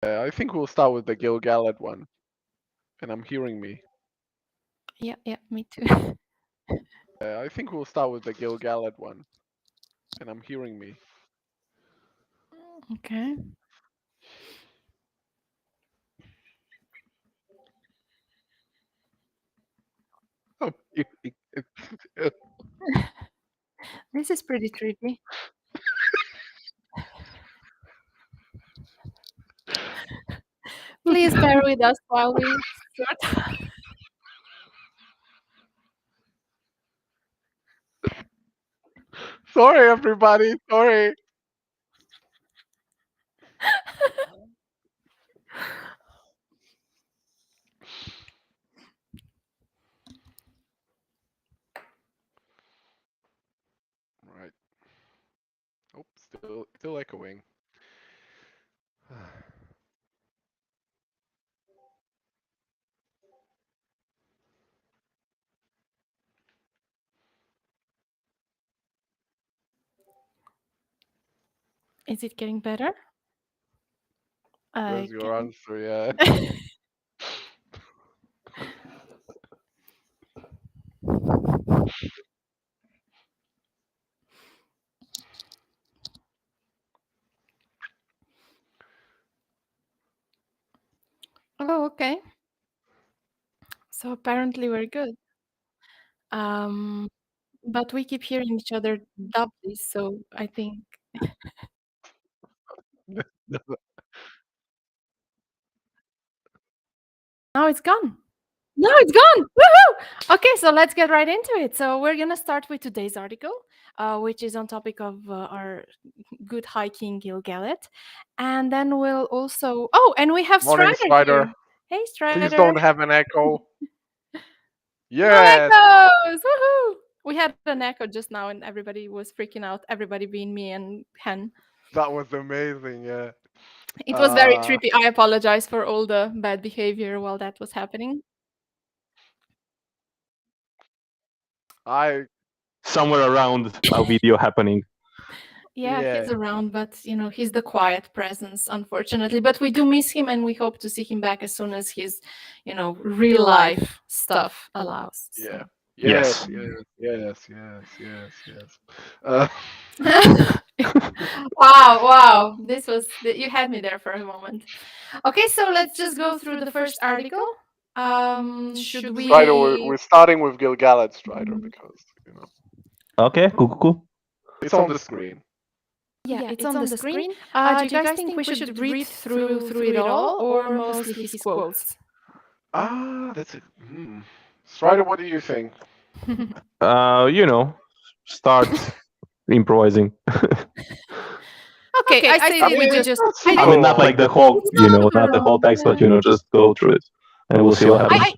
I think we'll start with the Gil-galad one. And I'm hearing me. Yeah, me too. I think we'll start with the Gil-galad one. And I'm hearing me. Okay. Oh, This is pretty trippy. Please bear with us while we sort. sorry, everybody. Sorry. Right. Oh, still echoing. Is it getting better? There's I your can. answer, yeah. Oh, okay. So apparently we're good. Um, but we keep hearing each other doubly, so I think now it's gone. No, it's gone. Woohoo! Okay, so let's get right into it. So we're gonna start with today's article, which is on topic of our good hiking Gil-galad, and then we'll also. Oh, and we have Morning, Strider here. Strider. Hey, Please Strider. don't have an echo. No Yes, echoes. Woohoo! We had an echo just now, and everybody was freaking out. Everybody being me and Hen. that was amazing, yeah. It was very Uh, trippy. I apologize for all the bad behavior while that was happening. I, Somewhere around a video happening. Yeah, yeah, he's around, but he's the quiet presence, unfortunately. But we do miss him, and we hope to see him back as soon as his, real life stuff allows. yeah. So. Yes, Yes. yes. Uh, Wow! You had me there for a moment. Okay, so let's just go through the first article. Should Strider, we're we? starting with Gil-galad, Strider, because, Okay, cool. it's on the screen. Yeah, it's on the screen. Do you guys think we should read through it all, or mostly his quotes? That's it. Strider, what do you think? Start improvising. Okay, I say I we mean, just. it's I mean, not simple. like the whole, It's not not the whole wrong. text, but just go through it, and we'll see what happens.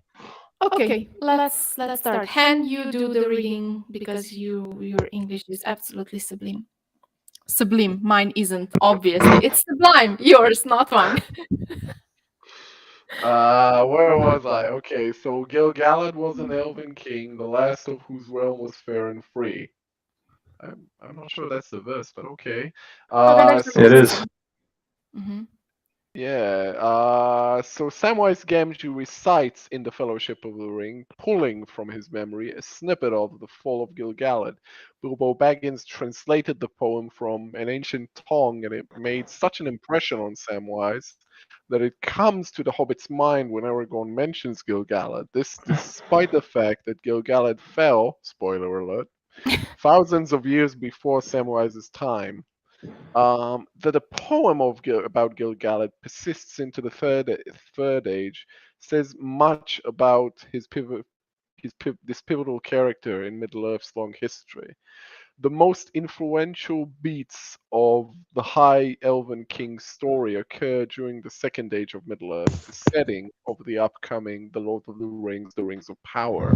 Okay, let's start. Han, you do the reading because your English is absolutely sublime. Sublime. Mine isn't, obviously. It's sublime. Yours, not mine. Where was I? Okay, so Gil-galad was an elven king, the last of whose realm was fair and free. I'm not sure that's the verse, but okay. Oh, there's the So It verse is. too. Mhm. yeah. So Samwise Gamgee recites in the Fellowship of the Ring, pulling from his memory a snippet of the Fall of Gil-galad. Bilbo Baggins translated the poem from an ancient tongue, and it made such an impression on Samwise that it comes to the Hobbit's mind when Aragorn mentions Gil-galad. This, despite the fact that Gil-galad fell, spoiler alert, thousands of years before Samwise's time. That a poem about Gil-galad persists into the third age says much about this pivotal character in Middle Earth's long history. The most influential beats of the High Elven King's story occur during the Second Age of Middle Earth, the setting of the upcoming The Lord of the Rings, The Rings of Power.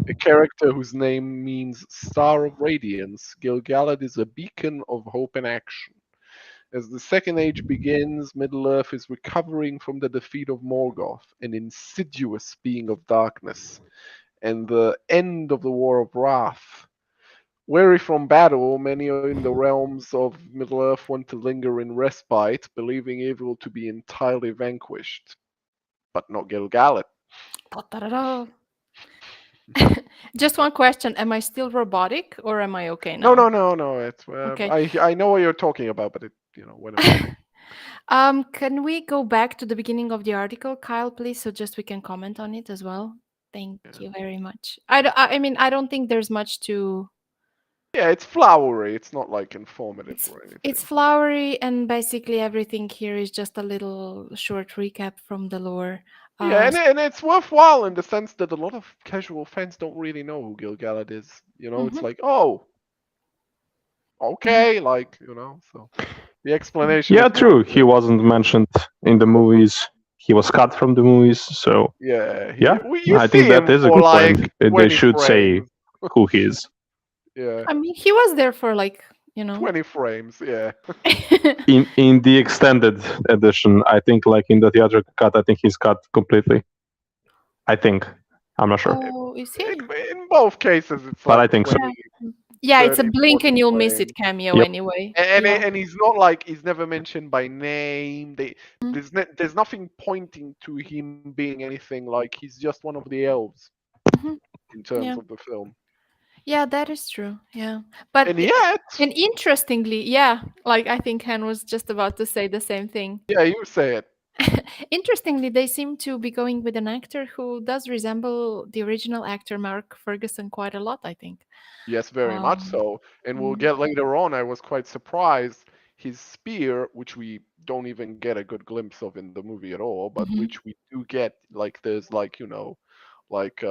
A character whose name means Star of Radiance, Gil-galad is a beacon of hope and action. As the Second Age begins, Middle Earth is recovering from the defeat of Morgoth, an insidious being of darkness, and the end of the War of Wrath. Weary from battle, many in the realms of Middle-earth want to linger in respite, believing evil to be entirely vanquished. But not Gil-galad. Ta-ta-da-da. Just one question: am I still robotic, or am I okay No, now? no. It's Okay. I know what you're talking about, but it whatever. Can we go back to the beginning of the article, Kyle, please, so just we can comment on it as well? Thank Yeah. you very much. I mean, I don't think there's much to. Yeah, it's flowery. It's not like informative or It's anything. flowery, and basically everything here is just a little short recap from the lore. Yeah, and it's worthwhile in the sense that a lot of casual fans don't really know who Gil-galad is. It's Mhm. like, oh, okay, like so the explanation Yeah, is true. worth He it. wasn't mentioned in the movies. He was cut from the movies. So Yeah, yeah, you I think see that him is a for good point. like They 20 should say frames. who he is. Yeah, I mean, he was there for like, you know. 20 frames. Yeah, In the extended edition, I think, like in the theatrical cut, I think he's cut completely. I think. I'm not sure, Oh, is he? in both cases, it's but I like think so. 20, Yeah, it's a 30, blink 40 and you'll miss frames. it cameo Yep. anyway. And Yeah. and he's not like he's never mentioned by name. Mm. There's nothing pointing to him being anything like he's just one of the elves Mhm. in terms Yeah. of the film. Yeah, that is true. Yeah. But And yet, and interestingly, yeah, like I think Han was just about to say the same thing. yeah, you say it. Interestingly, they seem to be going with an actor who does resemble the original actor Mark Ferguson quite a lot, I think. Yes, very much Um, so. And we'll mm, get later on. I was quite surprised. His spear, which we don't even get a good glimpse of in the movie at all, but mhm, which we do get, like there's like like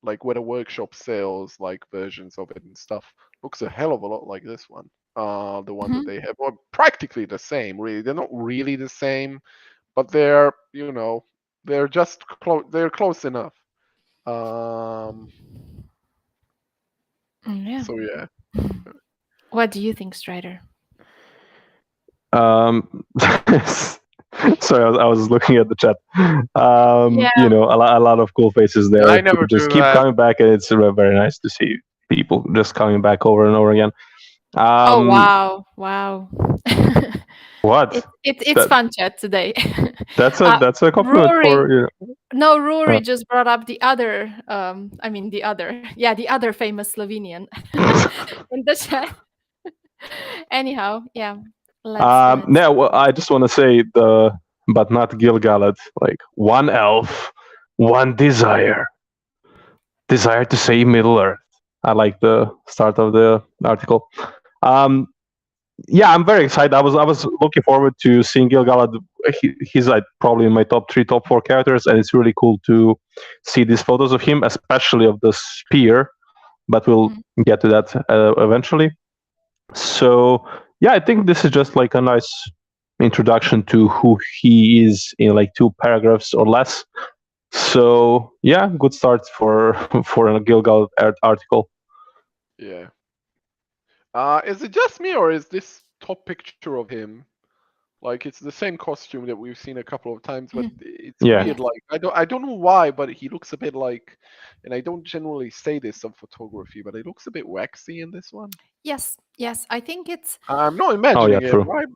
like where the workshop sells like versions of it and stuff. Looks a hell of a lot like this one. The one that mhm. they have, or practically the same. Really, they're not really the same, but they're they're just close. They're close enough. Um. Yeah. So yeah. What do you think, Strider? Um, sorry, I was looking at the chat. Yeah. A lot of cool faces there I who never just do keep that. coming back, and it's very nice to see people just coming back over and over again. Oh wow, wow. What? It's That, fun chat today. that's a compliment Rory, for no, uh, Rory just brought up the other. I mean the other, yeah, the other famous Slovenian in the chat. Anyhow, yeah, let's. No, well, I just want to say but not Gil-galad. Like one elf, one desire to save Middle Earth. I like the start of the article. Um, yeah, I'm very excited. I was looking forward to seeing Gil-galad. He's like probably in my top 3, top 4 characters, and it's really cool to see these photos of him, especially of the spear. But we'll Mhm. get to that eventually. So yeah, I think this is just like a nice introduction to who he is in like 2 paragraphs or less. So yeah, good start for for a Gil-galad article. Yeah. Is it just me or is this top picture of him like it's the same costume that we've seen a couple of times, but Mhm. it's Yeah. weird. Like I don't know why, but he looks a bit like, and I don't generally say this of photography, but it looks a bit waxy in this one. Yes, I think it's. I'm not Oh yeah, imagining it, true. right?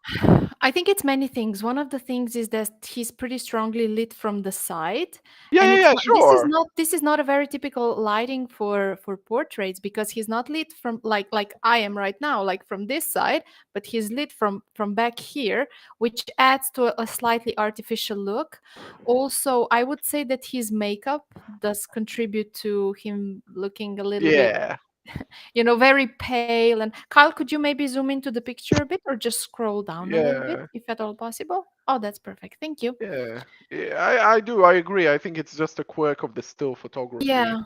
I think it's many things. One of the things is that he's pretty strongly lit from the side, Yeah, and yeah, it's yeah, not, sure. this is not a very typical lighting for portraits, because he's not lit from like I am right now, like from this side, but he's lit from back here, which adds to a slightly artificial look. Also, I would say that his makeup does contribute to him looking a little bit, Yeah, very pale. And Kyle, could you maybe zoom into the picture a bit, or just scroll down a little bit, yeah, if at all possible? Oh, that's perfect. Thank you. yeah. Yeah, I do. I agree. I think it's just a quirk of the still photography. Yeah,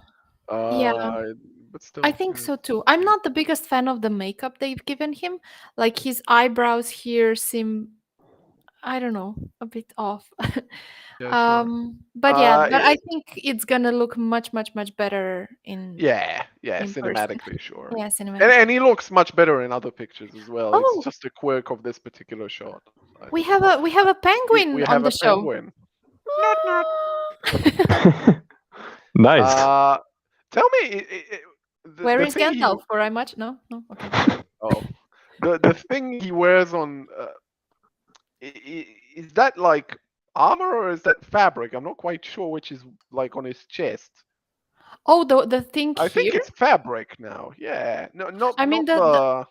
yeah, Uh, but I still, think yeah. so too. I'm not the biggest fan of the makeup they've given him. Like his eyebrows here seem, I don't know, a bit off. Yeah, sure. But yeah, but I It, think it's gonna look much, much, much better yeah, yeah, in person. cinematically, sure. Yeah, And cinematically. and he looks much better in other pictures as well. It's Oh, just a quirk of this particular shot, I we think. have a We penguin on have the a show. penguin. Not not. Nice. Uh, tell me, Where the is thing Gandalf? For I much? No, no. Okay. oh the thing he wears on is that like armor or is that fabric? I'm not quite sure which is like on his chest. Oh, the thing I think here. it's fabric now. Yeah, no, I mean, not the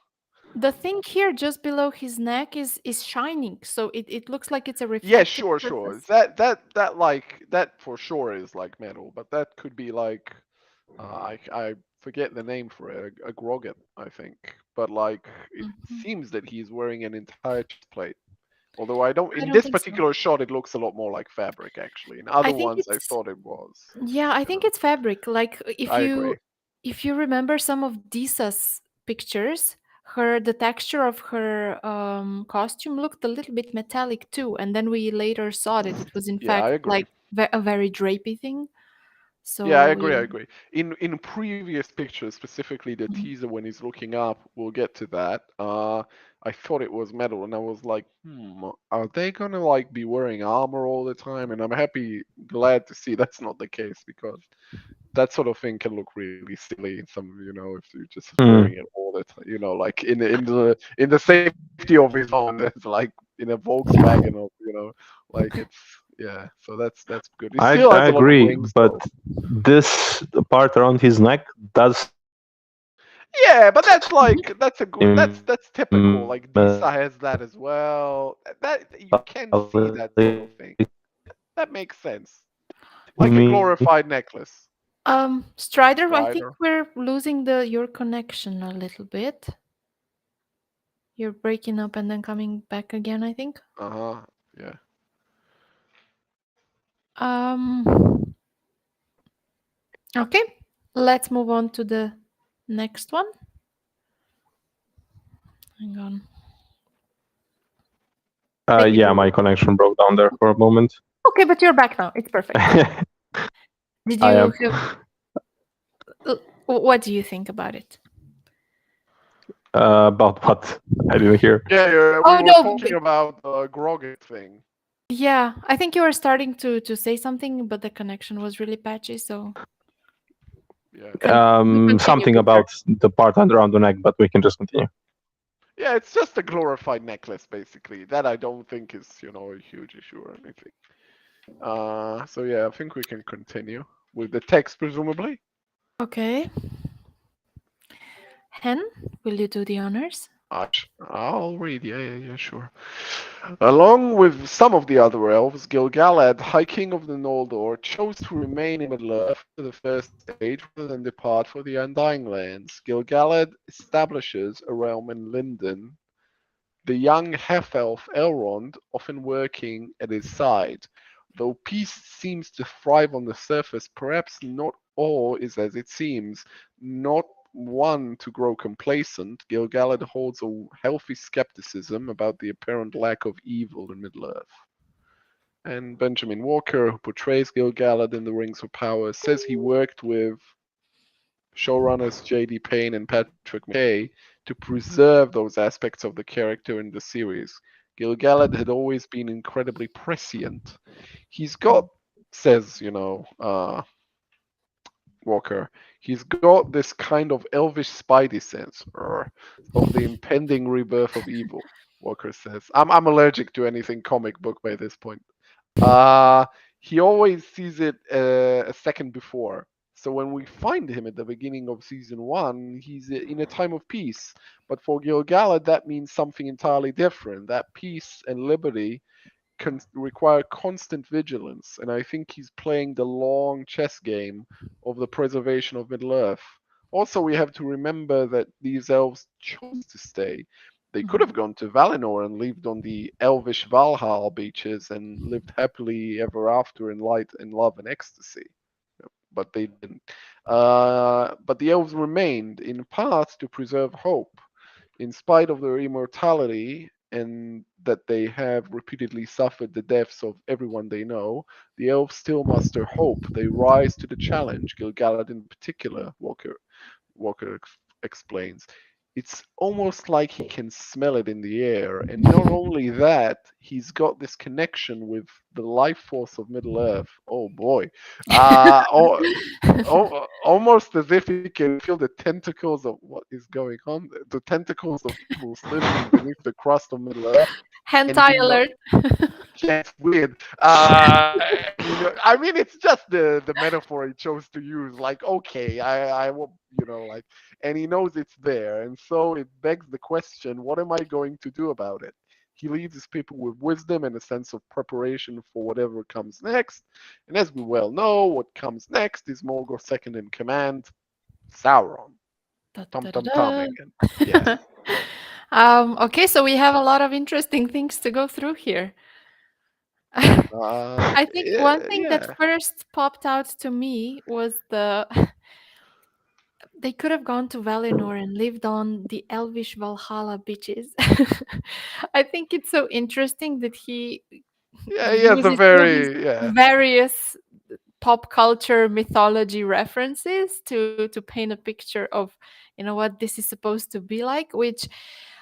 the. the thing here just below his neck is shining, so it looks like it's a Yeah, reflective sure. surface. That like that for sure is like metal, but that could be like I forget the name for it, a grogget, I think. But like it Mhm. seems that he's wearing an entire chest plate. Although I don't, I in don't this think so. particular shot, it looks a lot more like fabric actually. In I other think ones, I it's thought it was. Yeah, I You think know, it's fabric. Like I agree. if you remember some of Disa's pictures, the texture of her costume looked a little bit metallic too, and then we later saw that it was in Yeah, I fact agree. like a very drapey thing. Yeah, I So agree. I yeah. agree. In previous pictures, specifically the Mhm. teaser when he's looking up, we'll get to that. I thought it was metal, and I was like, are they gonna like be wearing armor all the time? And I'm glad to see that's not the case because that sort of thing can look really silly in some, if you're just Hmm. wearing it all the time, like in the safety of his home, there's like in a Volkswagen or like it's yeah. So that's good. He still I has a lot of agree, rings but though. this part around his neck does Yeah, but that's Mhm. like that's typical. Like Disa has that as well. That you can see that sort of metallic thing. That makes sense. to Like a me. glorified necklace. Strider, I think Strider. we're losing the your connection a little bit. You're breaking up and then coming back again, I think. Uh-huh. Yeah. Um, okay, let's move on to the next one. Hang on. Maybe Yeah, my connection broke down there for a moment. Okay, but you're back now. It's perfect. I Did you am. have, what do you think about it? About what? I didn't hear. Yeah, we Oh were no, talking about the Grogget thing. yeah, I think you were starting to say something, but the connection was really patchy. So Yeah. you continue, Something good sir. about the part around the neck, but we can just continue. Yeah, it's just a glorified necklace, basically. That I don't think is, a huge issue or anything. So yeah, I think we can continue with the text, presumably. Okay, Hen, will you do the honors? I'll read. Yeah, sure. Along with some of the other elves, Gil-galad, High King of the Noldor, chose to remain in Middle-earth for the first stage rather than depart for the Undying Lands. Gil-galad establishes a realm in Lindon, the young half-elf Elrond often working at his side. Though peace seems to thrive on the surface, perhaps not all is as it seems. Not one to grow complacent, Gil-galad holds a healthy skepticism about the apparent lack of evil in Middle-earth. And Benjamin Walker, who portrays Gil-galad in The Rings of Power, says he worked with showrunners J.D. Payne and Patrick McKay to preserve those aspects of the character in the series. Gil-galad had always been incredibly prescient. He's got, says, Walker, he's got this kind of elvish spidey sense of the impending rebirth of evil, Walker says. I'm allergic to anything comic book by this point. Uh, he always sees it a second before. So when we find him at the beginning of season one, he's in a time of peace. But for Gil-galad, that means something entirely different. That peace and liberty require constant vigilance, and I think he's playing the long chess game of the preservation of Middle-earth. Also, we have to remember that these elves chose to stay. They could have gone to Valinor and lived on the elvish Valhalla beaches and lived happily ever after in light and love and ecstasy. But they didn't. But the elves remained, in part, to preserve hope. In spite of their immortality and that they have repeatedly suffered the deaths of everyone they know, the elves still muster hope. They rise to the challenge. Gil-galad in particular, Walker explains. it's almost like he can smell it in the air. And not only that, he's got this connection with the life force of Middle Earth. Oh boy. Almost as if he can feel the tentacles of what is going on, the tentacles of evil slithering beneath the crust of Middle Earth. And Hentai he not alert. yeah, it's weird. I mean, it's just the metaphor he chose to use. Like, okay, I will, like, and he knows it's there, and so it begs the question: what am I going to do about it? He leaves his people with wisdom and a sense of preparation for whatever comes next. And as we well know, what comes next is Morgoth's second in command, Sauron. Da, Tom da, da, Tom Tom da. again. Yes. Okay, so we have a lot of interesting things to go through here. I think one Yeah, thing that yeah. first popped out to me was they could have gone to Valinor and lived on the elvish Valhalla beaches. I think it's so interesting that he Yeah, he has a uses all these very yeah. various pop culture mythology references to paint a picture of what this is supposed to be like, which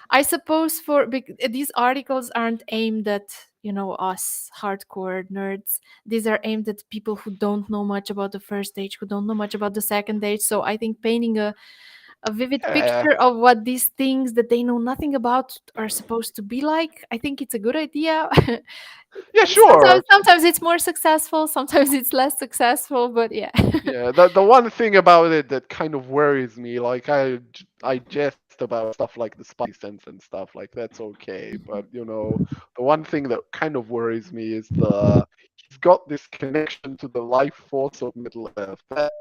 I suppose these articles aren't aimed at us hardcore nerds. These are aimed at people who don't know much about the first stage, who don't know much about the second stage. So I think painting a vivid Yeah. picture of what these things that they know nothing about are supposed to be like, I think it's a good idea. Yeah, sometimes sure. sometimes it's more successful, sometimes it's less successful, but yeah. Yeah, the one thing about it that kind of worries me, like I jest about stuff like the spidey sense and stuff, like that's okay. But the one thing that kind of worries me is the he's got this connection to the life force of Middle Earth. That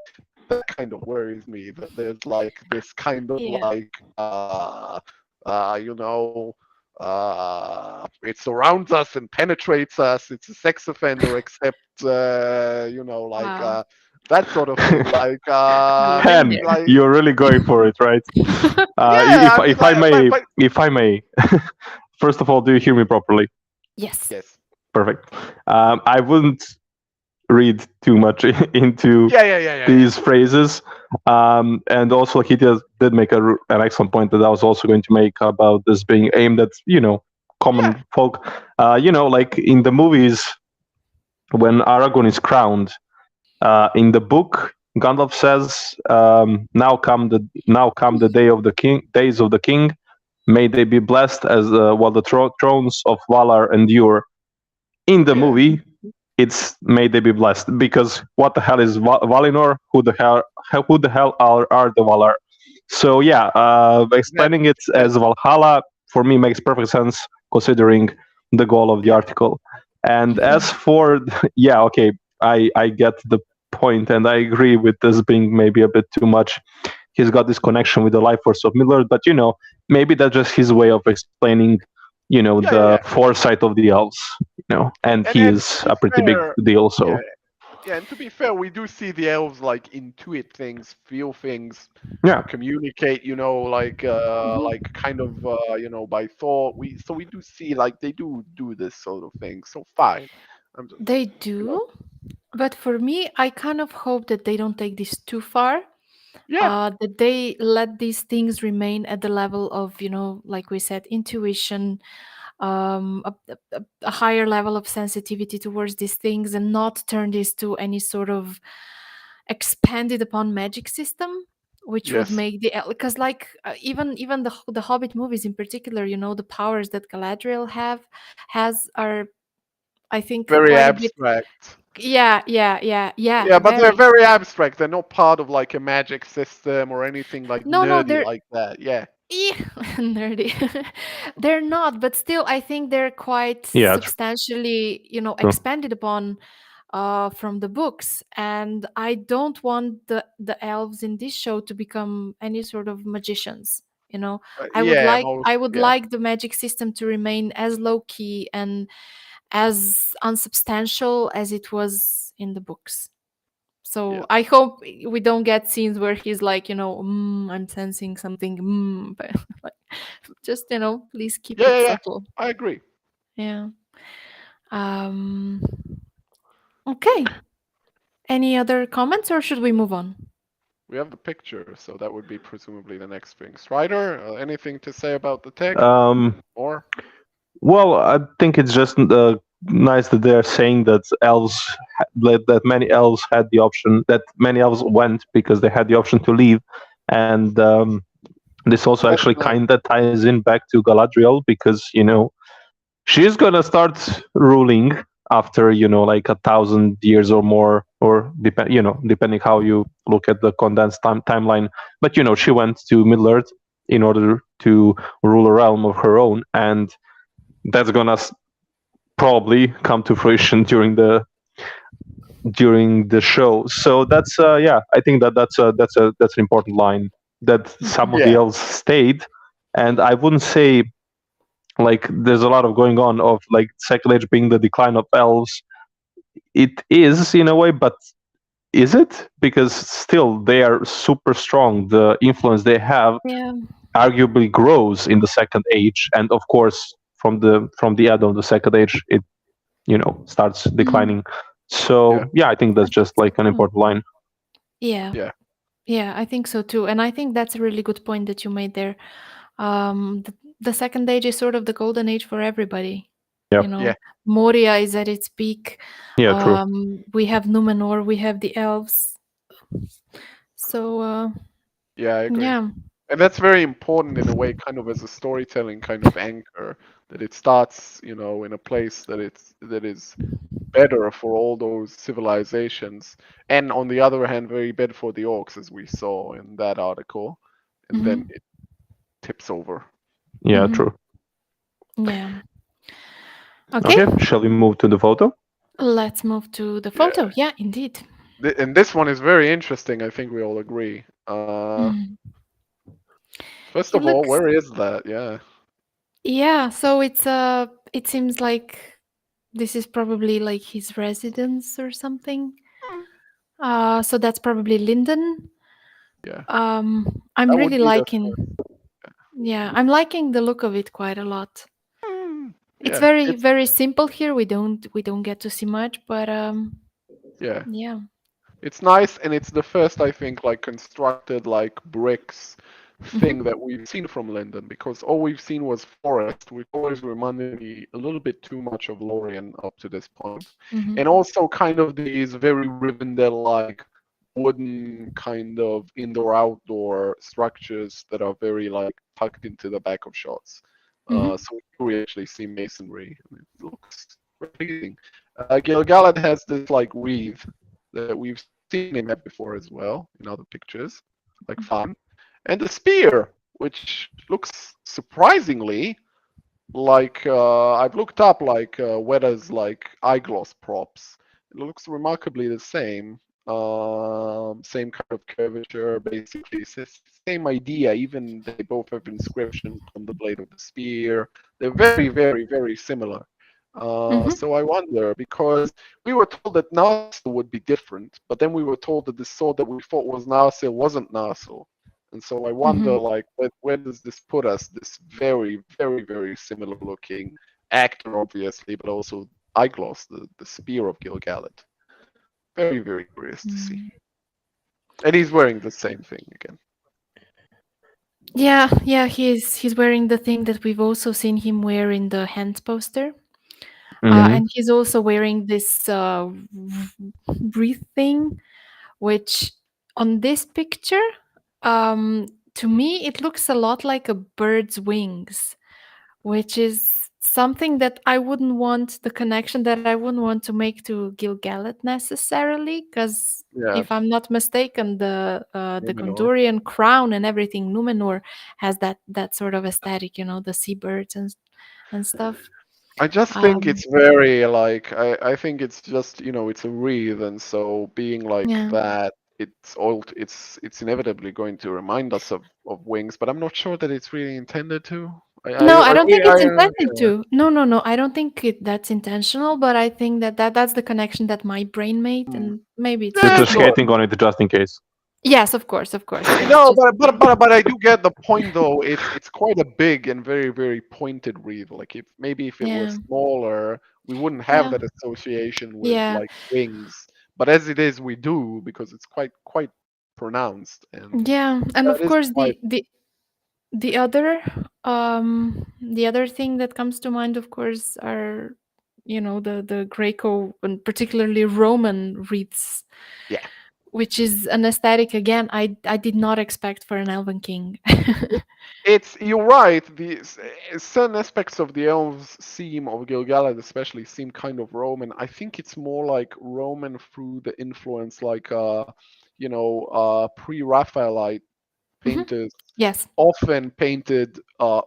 kind of worries me. That there's like this kind of Yeah. like you know it surrounds us and penetrates us. It's a sex offender, except like Wow. that sort of thing. Like We're getting And there. like you're really going for it, right? yeah. I mean, If I like, may, but if I may, first of all, do you hear me properly? Yes. yes, Perfect. I wouldn't read too much into yeah. these phrases. And also, like, he did make an excellent point that I was also going to make about this being aimed at, Yeah, common folk. Like in the movies, when Aragorn is crowned, in the book, Gandalf says, now come the days of the king. May they be blessed as while the thrones of Valar endure. In the yeah. movie, it's may they be blessed, because what the hell is Valinor? Who the hell are the Valar? So yeah, That explaining it that as Valhalla for me makes perfect sense considering the goal of the yeah. article. And as for yeah, okay, I get the point, and I agree with this being maybe a bit too much. He's got this connection with the life force of Middle-earth, but maybe that's just his way of explaining, the Yeah. foresight of the elves, and he And to is be a pretty big fair, deal. yeah, So yeah. And to be fair, we do see the elves like intuit things, feel things, yeah, communicate. Mhm. Like kind of by thought. We do see like they do this sort of thing. So fine. I'm just, They you know, do, but for me, I kind of hope that they don't take this too far. yeah, That they let these things remain at the level of, like we said, intuition, a higher level of sensitivity towards these things, and not turn this to any sort of expanded upon magic system, which would yes, make because like even the Hobbit movies in particular, the powers that Galadriel has are, I think, very quite a bit. abstract. Yeah, Yeah, but they're very. very abstract. They're not part of like a magic system or anything like No, nerdy they're like that. Yeah, nerdy. They're not, but still, I think they're quite yeah, substantially, true. expanded upon from the books. And I don't want the elves in this show to become any sort of magicians. I would yeah, like most I would yeah, like the magic system to remain as low key and as unsubstantial as it was in the books. So yes, I hope we don't get scenes where he's like, I'm sensing something, but like, just please keep it yeah. subtle. I agree. Yeah. Um. Okay. Any other comments, or should we move on? We have the picture, so that would be presumably the next thing. Strider, anything to say about the tech? Um, Or well, I think it's just nice that they're saying that that many elves had the option, that many elves went because they had the option to leave, and this also that's actually nice. kind of ties in back to Galadriel because she's gonna start ruling after like 1,000 years or more, or depending how you look at the condensed timeline. But she went to Middle Earth in order to rule a realm of her own, and that's gonna probably come to fruition during the show. So that's yeah, I think that's an important line that some of the Yeah, elves stayed, and I wouldn't say like there's a lot of going on of like second age being the decline of elves. It is in a way, but is it? Because still they are super strong. The influence they have Yeah. arguably grows in the second age, and of course from the end of the second age it starts Mhm. declining. yeah, So yeah, I think I that's think just so like an too. important line. Yeah. yeah, Yeah, I think so too. And I think that's a really good point that you made there. The second age is sort of the golden age for everybody. Yeah, You know, yeah, Moria is at its peak. yeah, true. We have Numenor, we have the elves. So, yeah. I agree. yeah. And that's very important in a way, kind of as a storytelling kind of anchor, that it starts, in a place that is better for all those civilizations, and on the other hand, very bad for the orcs, as we saw in that article, and then Hmm. it tips over. Yeah, Hmm. true. Yeah. Okay, Okay, shall we move to the photo? let's move to the photo. Yeah, Yeah, indeed. and this one is very interesting. I think we all agree. Mhm. First He of all, looks, where is that? Yeah, yeah, so it seems like this is probably like his residence or something. So that's probably Linden. yeah, I'm that would really be the liking, first. yeah, I'm liking the look of it quite a lot. It's Yeah, very, it's very simple here. We don't get to see much, but yeah. yeah. It's nice, and it's the first, I think, like constructed like bricks thing Mhm. that we've seen from Linden, because all we've seen was forest, which always reminded me a little bit too much of Lorien up to this point. Mhm. And also kind of these very Rivendell-like wooden kind of indoor-outdoor structures that are very like tucked into the back of shots. Mhm. So here we actually see masonry, and it looks very pleasing. Gil-galad has this like wreath that we've seen him have before as well in other pictures, like fun. And the spear, which looks surprisingly like I've looked up like Weta's like eyeglass props. It looks remarkably the same. Same kind of curvature, basically. Same idea. Even they both have inscriptions on the blade of the spear. They're very, very, very similar. Mhm. So I wonder, because we were told that Narsil would be different, but then we were told that the sword that we thought was Narsil wasn't Narsil. And so I wonder, Mhm. like, where does this put us? This very, very, very similar looking actor, obviously, but also eyeglass, the spear of Gil-galad. Very, very curious to see. Mm. And he's wearing the same thing again. Yeah, yeah, he's wearing the thing that we've also seen him wear in the Hands poster. Hmm. And he's also wearing this wreath thing, which on this picture, to me, it looks a lot like a bird's wings, which is something that I wouldn't want the connection that I wouldn't want to make to Gil-galad necessarily, because Yeah, if I'm not mistaken, the Numenor. Gondorian crown and everything, Numenor has that sort of aesthetic, the seabirds and stuff. I just think Um, it's very like I think it's just it's a wreath, and so being like yeah. that, it's inevitably going to remind us of wings, but I'm not sure that it's really intended to. No, I don't think it's intended Yeah. to. No, no, no. I don't think that's intentional, but I think that's the connection that my brain made, Hmm. and maybe it's They're Yeah, just just me. sure. skating on it just in case. Yes, of course. Yeah, No, just but I do get the point though. It's quite a big and very, very pointed wreath. Like if it yeah, was smaller, we wouldn't have yeah, that association with yeah, like wings. But as it is, we do, because it's quite pronounced, and Yeah, and that of is course quite. the other the other thing that comes to mind, of course, are the Greco and particularly Roman wreaths, Yeah. which is an aesthetic again I did not expect for an Elven King. It's you're right. Certain aspects of the elves seem of Gil-galad especially seem kind of Roman. I think it's more like Roman through the influence, like pre-Raphaelite Mhm. painters Yes. often painted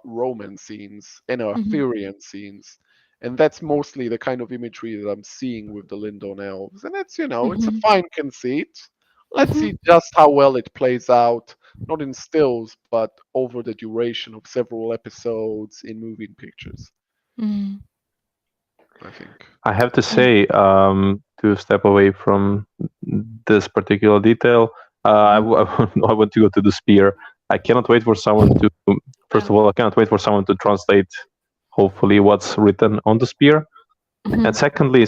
Roman scenes and Hmm. Arthurian scenes, and that's mostly the kind of imagery that I'm seeing with the Lindon elves. And it's a Hmm. fine conceit. Let's Hmm. see just how well it plays out, not in stills, but over the duration of several episodes in moving pictures. Hmm. I think. I have to Yeah. say, to step away from this particular detail, Mhm. I want to go to the spear. I cannot wait for someone to. First Oh. of all, I cannot wait for someone to translate, hopefully, what's written on the spear. And Mhm. secondly,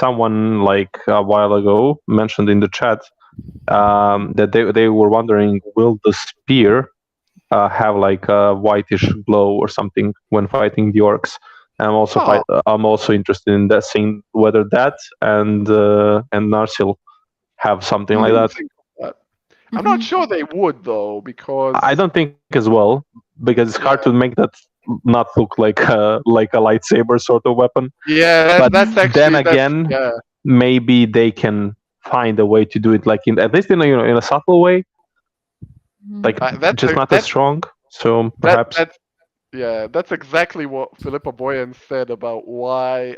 someone like a while ago mentioned in the chat that they were wondering, will the spear have like a whitish glow or something when fighting the orcs? And Oh, I'm also interested in that, seeing whether that and Narsil have something I like Mhm. didn't that. think of that. I'm not Mhm. sure they would though, I because don't think as well, because it's hard to yeah, make that not look like a lightsaber sort of weapon. yeah, But that's then actually that's again, yeah. maybe they can find a way to do it, like in at least in a subtle way, Mhm. like That's just not as that's strong. So that perhaps, that's Yeah, that's exactly what Philippa Boyan said about why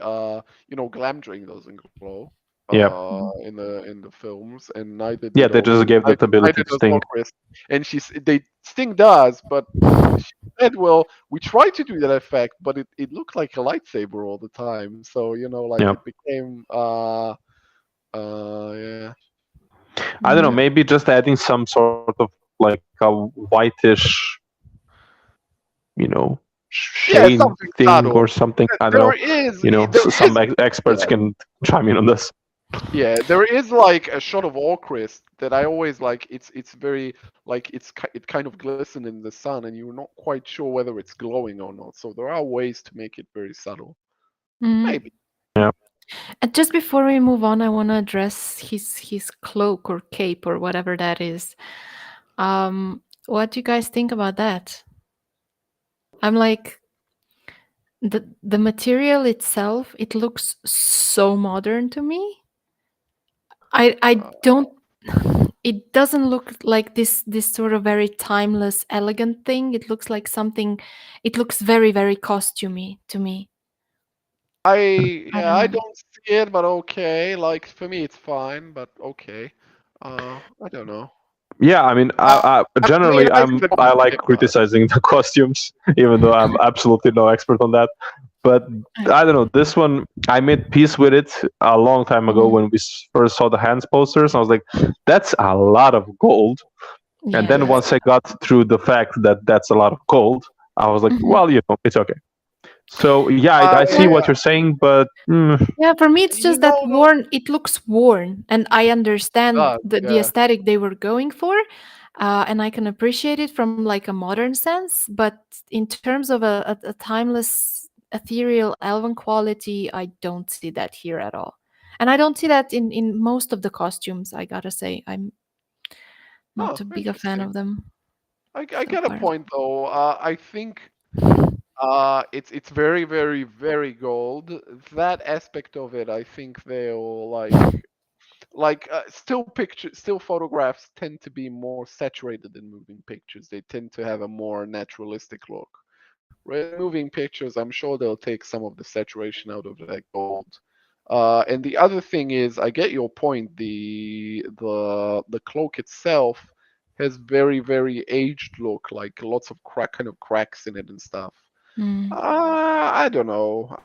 Glamdring doesn't glow yeah, in the films, and neither yeah, did they just gave that ability neither to does sting. Orcris. And they Sting does, but she said, well, we tried to do that effect, but it looked like a lightsaber all the time. So like Yeah, it became yeah. I don't know. Yeah. Maybe just adding some sort of like a whitish, you know, Yeah, shade something thing or subtle. something. I don't There know. is there Some is experts yeah. can chime in on this. Yeah, there is like a shot of Orcrist that I always like. It's very like it kind of glisten in the sun, and you're not quite sure whether it's glowing or not. So there are ways to make it very subtle. Mhm. Maybe. Yeah. And just before we move on, I want to address his cloak or cape or whatever that is. What do you guys think about that? I'm like the material itself. It looks so modern to me. I Uh, don't. It doesn't look like this sort of very timeless, elegant thing. It looks like something. It looks very very costumey to me. I don't I know. don't see it, but okay. Like for me, it's fine, but okay. I don't know. Yeah, I mean, Uh, I mean, generally I think I like it does. criticizing the costumes, even though I'm absolutely no expert on that. But I don't know, this one I made peace with it a long time ago Mhm. when we first saw the hands posters. I was like, that's a lot of gold. And then Yes. once I got through the fact that that's a lot of gold, I was like, Mhm. well, it's okay. So yeah, I see Yeah. what you're saying, but Yeah, for me, it's You just that know, though, worn. It looks worn, and I understand does the yeah. aesthetic they were going for, and I can appreciate it from like a modern sense. But in terms of a timeless, ethereal, elven quality, I don't see that here at all, and I don't see that in most of the costumes. I gotta say, I'm not Oh, too big a fan interesting. of them I so get a far. point though. I think it's very, very, very gold. That aspect of it, I think they'll still photographs tend to be more saturated than moving pictures. They tend to have a more naturalistic look. Whereas moving pictures, I'm sure they'll take some of the saturation out of that gold. And the other thing is, I get your point. The cloak itself has very, very aged look, like lots of kind of cracks in it and stuff. Mm. I don't know.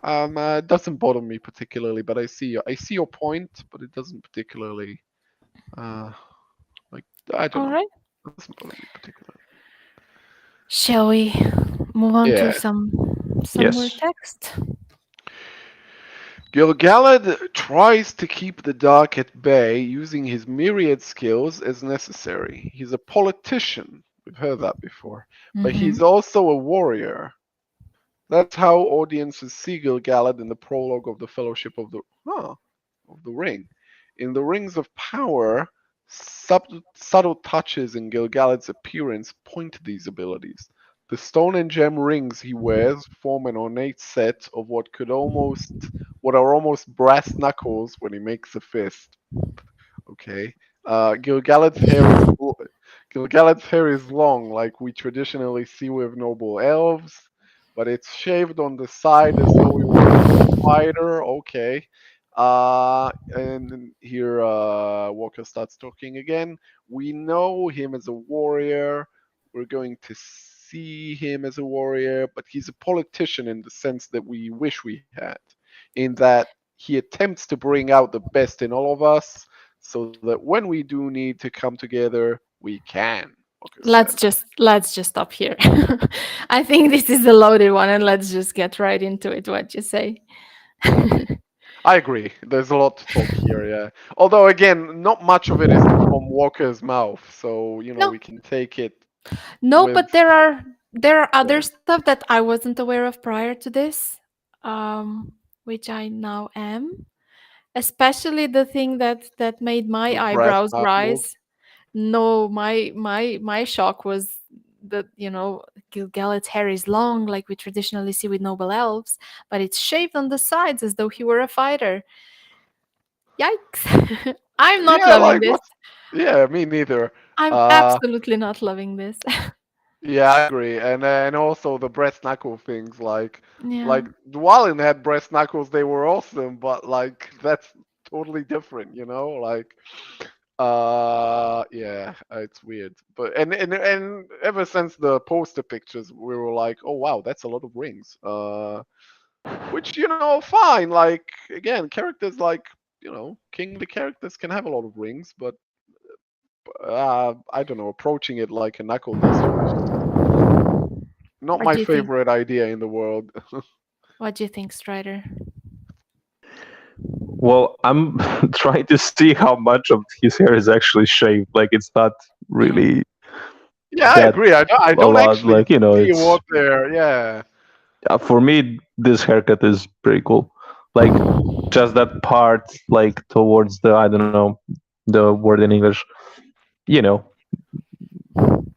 It doesn't bother me particularly, but I see your point, but it doesn't particularly. Uh, like I don't All know. right. It doesn't bother me particularly. Shall we move on to Yeah. some more yes. text? Gil-galad tries to keep the dark at bay using his myriad skills as necessary. He's a politician. We've heard that before. But Mm-hmm. he's also a warrior. That's how audiences see Gil-galad in the prologue of the Fellowship of the Ring. In the Rings of Power, subtle touches in Gil-galad's appearance point to these abilities. The stone and gem rings he wears form an ornate set of what are almost brass knuckles when he makes a fist. Okay. Gil-galad's hair is Gil-galad's hair is long, like we traditionally see with noble elves, but it's shaved on the side as though he were a fighter. Okay. And then here Walker starts talking again. We know him as a warrior. We're going to see him as a warrior, but he's a politician in the sense that we wish we had, in that he attempts to bring out the best in all of us so that when we do need to come together, we can. Walker said. Let's just stop here. I think this is a loaded one, and let's just get right into it. What you say? I agree. There's a lot to talk here, yeah. Although again, not much of it is from Walker's mouth, so No, we can take it no, with. but there are Yeah. other stuff that I wasn't aware of prior to this, which I now am. Especially the thing that made my The brass eyebrows knuckles. rise. No, my shock was that Gil-galad's hair is long, like we traditionally see with noble elves, but it's shaved on the sides as though he were a fighter. Yikes! I'm not Yeah, loving like this. what's? Yeah, me neither. I'm Uh, absolutely not loving this. yeah, I agree, and also the breast knuckle things, Yeah. like Dwalin had breast knuckles, they were awesome, but like that's totally different, like. Yeah, it's weird, but and ever since the poster pictures, we were like, oh wow, that's a lot of rings. Which fine. Like again, characters like kingly characters can have a lot of rings, but I don't know, approaching it like a knuckle duster is just not What my do you think? favorite idea in the world. What do you think, Strider? Well, I'm trying to see how much of his hair is actually shaved. Like it's not Yeah. really Yeah, I that agree. I a don't lot. actually Like you know, see it's what they're. Yeah. for me this haircut is pretty cool. Like just that part, like towards the I don't know the word in English. You know,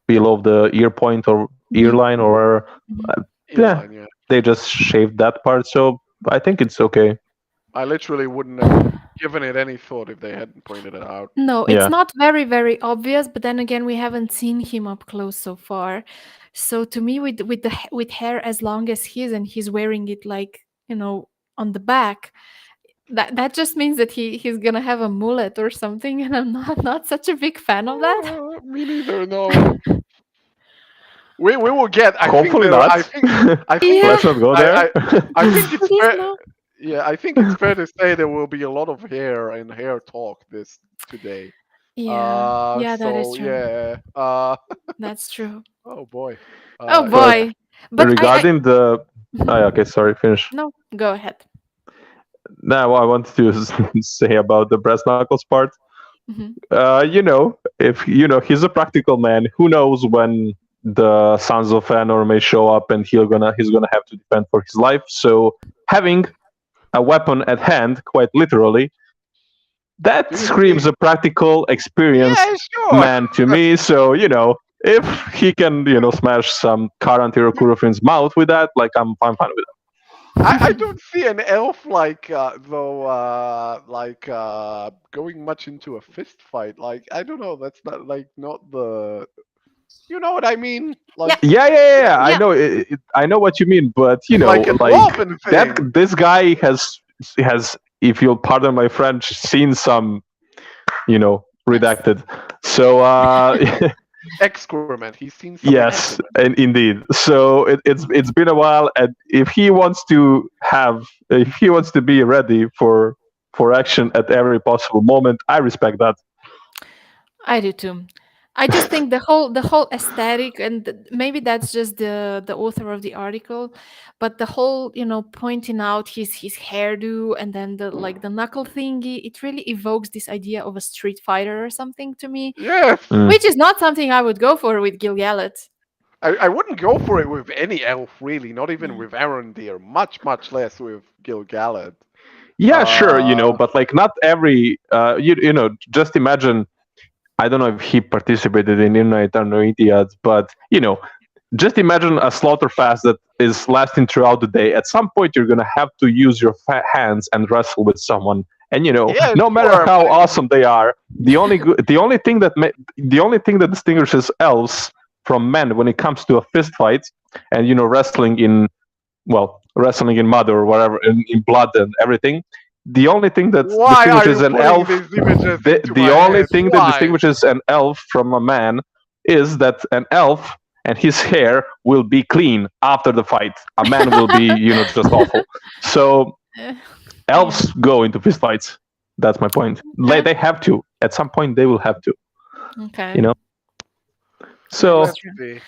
below the ear point or ear Hmm. line or Hmm. uh, yeah, Earline, yeah. they just shaved that part. So I think it's okay. I literally wouldn't have given it any thought if they hadn't pointed it out. No, it's Yeah. not very, very obvious, but then again, we haven't seen him up close so far. So to me, with hair as long as his and he's wearing it like on the back, that just means that he's gonna have a mullet or something, and I'm not such a big fan of that. Me neither. No. We will get. I think Hopefully there. not. I think Yeah, Let's not go I there. I I think it's please fair. no. Yeah, I think it's fair to say there will be a lot of hair and hair talk this today. Yeah, yeah, that is So true. yeah. That's true. Oh boy. Oh But Yeah. boy, but I regarding the, oh, Mhm. yeah, okay, sorry, finish. No, go ahead. Now I wanted to say about the brass knuckles part. Hmm. If he's a practical man. Who knows when the Sons of Anor may show up and he's gonna have to defend for his life. So having a weapon at hand, quite literally, that Do you screams think? a practical, experienced Yeah, sure. man to me. So if he can smash some Karan Kurofin's mouth with that, like I'm fine with I don't see an elf like though like going much into a fist fight. Like I don't know. That's not the. You know what I mean? Yeah, Like it. Yeah. I yeah. know I know what you mean, but like a like dwarven that thing. this guy has, if you'll pardon my French, seen some Yes. redacted. So Excrement. He's seen some yes, excrement. and indeed. So it's been a while, and if he wants to be ready for action at every possible moment, I respect that. I do too. I just think the whole aesthetic, and maybe that's just the author of the article, but the whole, pointing out his hairdo, and then the knuckle thingy, it really evokes this idea of a street fighter or something to me, Yes. Mm. which is not something I would go for with Gil-galad. I wouldn't go for it with any elf, really. Not even Yeah. with Arondir. Much less with Gil-galad. Yeah, sure, Uh, but like not every just imagine. I don't know if he participated in Midnight Idiot, but just imagine a slaughter fast that is lasting throughout the day. At some point, you're gonna have to use your hands and wrestle with someone. And yeah, no matter sure. how awesome they are, the only thing that distinguishes elves from men when it comes to a fist fight and wrestling in mud or whatever, in blood and everything. The only thing that Why are distinguishes you an putting elf, these images into the my only head? thing that Why? distinguishes an elf from a man is that an elf and his hair will be clean after the fight. A man will be, just awful. So Eh, elves go into fist fights. That's my point. Okay. They have to. At some point, they will have to. Okay. You know. So Let's true. see.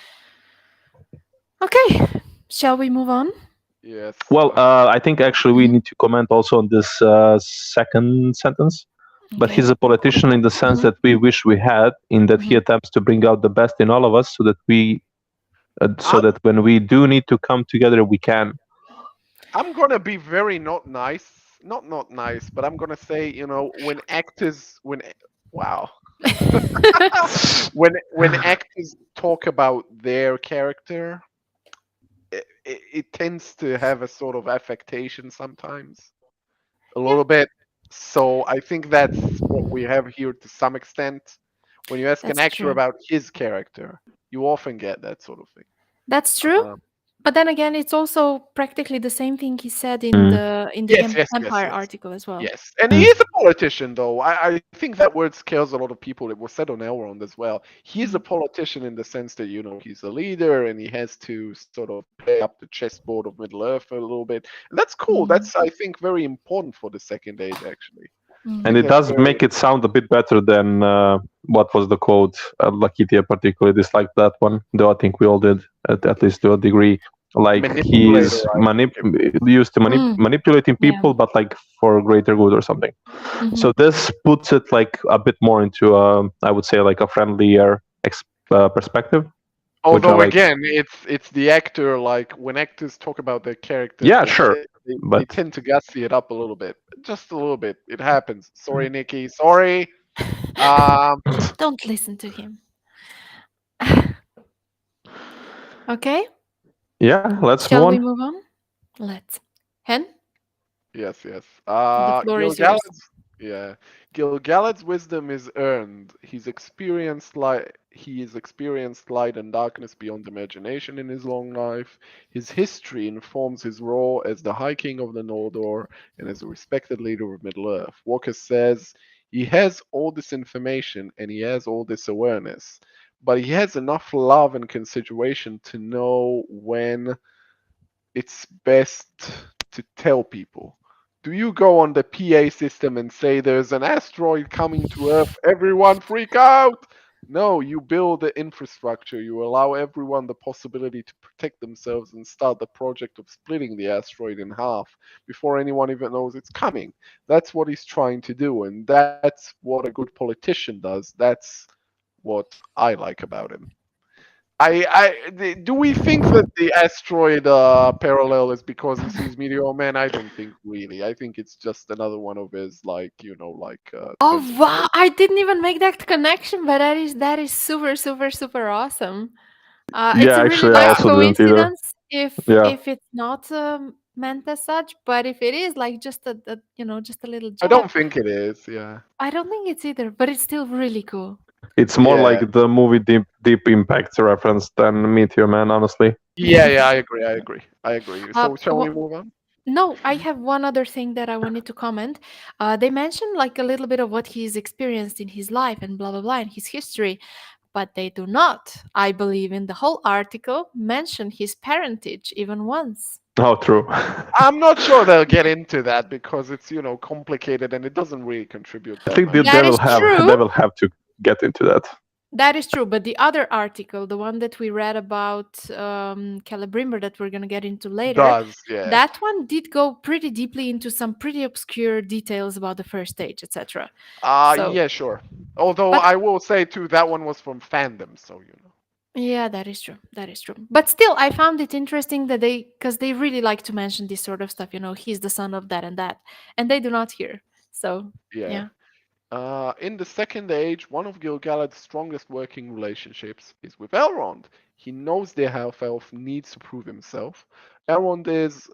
Okay. Shall we move on? Yes. well, I think actually we need to comment also on this second sentence. But Okay. he's a politician in the sense Mhm. that we wish we had, in that he Mhm. attempts to bring out the best in all of us, so I'm, that when we do need to come together, we can. I'm gonna be very not nice. Not nice, but I'm gonna say, when actors wow. when actors talk about their character, it tends to have a sort of affectation sometimes, a Yeah, little bit. So I think that's what we have here to some extent. When you ask an that's actor true. about his character, you often get that sort of thing. That's true. Um, But then again, it's also practically the same thing he said in Mm, the yes, Empire yes. article as well. Yes, and he mm, is a politician, though. I think that word scares a lot of people. It was said on Elrond as well. He is a Mhm. politician in the sense that, he's a leader and he has to sort of play up the chessboard of Middle Earth a little bit. And that's cool. Mhm. That's, I think, very important for the Second Age, actually. I and think Mhm. it that's does very. make it sound a bit better than what was the quote. Lakitia particularly disliked that one, though I think we all did, at least to a degree. Like Manipulator, he's I think. used to Mm. manipulating Yeah. people, but like for greater good or something. Mhm. So this puts it like a bit more into I would say like a friendlier perspective, which I Although like. again, it's the actor. Like when actors talk about their characters, Yeah, they sure, they but tend to gussy it up a little bit, just a little bit. It happens. Sorry, Nikki. Sorry. Um, Don't listen to him. Okay. yeah, let's move Shall on. we move on? Let's. Hen, yes. the floor is yours. Yeah. Gil-galad's wisdom is earned. He has experienced light and darkness beyond imagination in his long life. His history informs his role as the High King of the Noldor and as a respected leader of Middle-earth. Walker says he has all this information and he has all this awareness, but he has enough love and consideration to know when it's best to tell people. Do you go on the PA system and say there's an asteroid coming to Earth, everyone freak out? No, you build the infrastructure. You allow everyone the possibility to protect themselves and start the project of splitting the asteroid in half before anyone even knows it's coming. That's what he's trying to do, and that's what a good politician does. That's what I like about him. Do we think that the asteroid parallel is because he sees Meteor Man? I don't think really. I think it's just another one of his Oh turns of wow! fate. I didn't even make that connection, but that is super awesome. It's Yeah, a really actually, I nice also didn't either. coincidence Yeah, if it's not meant as such, but if it is like just just a little I jab, don't think it is. Yeah. I don't think it's either, but it's still really cool. it's more Yeah. like the movie Deep Impact reference than Meteor Man, honestly. Yeah. I agree. Uh, So shall we wha- move on? no, I have one other thing that I wanted to comment. They mentioned like a little bit of what he's experienced in his life and blah blah blah in his history, but they do not, I believe, in the whole article mention his parentage even once. Oh, true. I'm not sure they'll get into that because it's complicated and it doesn't really contribute I that think much. they That will is have true. they will have to get into that. That is true, but the other article, the one that we read about Celebrimbor that we're going to get into later, Does, yeah. that one did go pretty deeply into some pretty obscure details about the first stage, etc. So, Yeah, sure. Although but I will say too, that one was from fandom, so you know. yeah, that is true. That is true. But still, I found it interesting that because they really like to mention this sort of stuff. He's the son of that, and they do not here. So, Yeah. yeah. In the Second Age, one of Gil-galad's strongest working relationships is with Elrond. He knows the half-elf needs to prove himself. Elrond is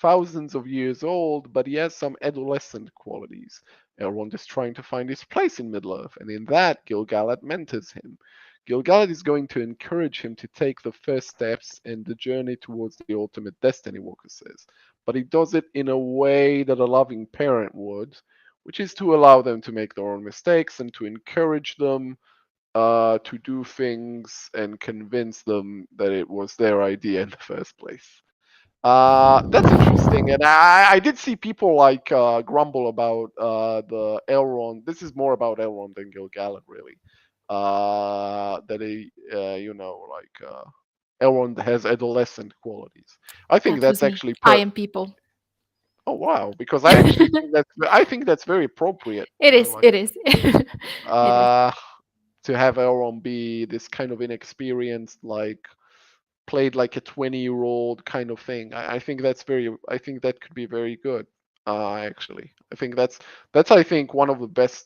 thousands of years old, but he has some adolescent qualities. Elrond is trying to find his place in Middle-earth, and in that, Gil-galad mentors him. Gil-galad is going to encourage him to take the first steps in the journey towards the ultimate destiny, Walker says. But he does it in a way that a loving parent would, which is to allow them to make their own mistakes and to encourage them to do things and convince them that it was their idea in the first place. That's interesting, and I did see people like grumble about the Elrond. This is more about Elrond than Gil-galad, really. That he, Elrond has adolescent qualities. I think That was that's me. actually I am people. Oh wow, because I actually think that's very appropriate. It is. Like It is. It is. uh, to have Elrond be this kind of inexperienced, like played like a 20-year-old kind of thing. I think that's very. I think that could be very good. Actually, I think that's I think one of the best.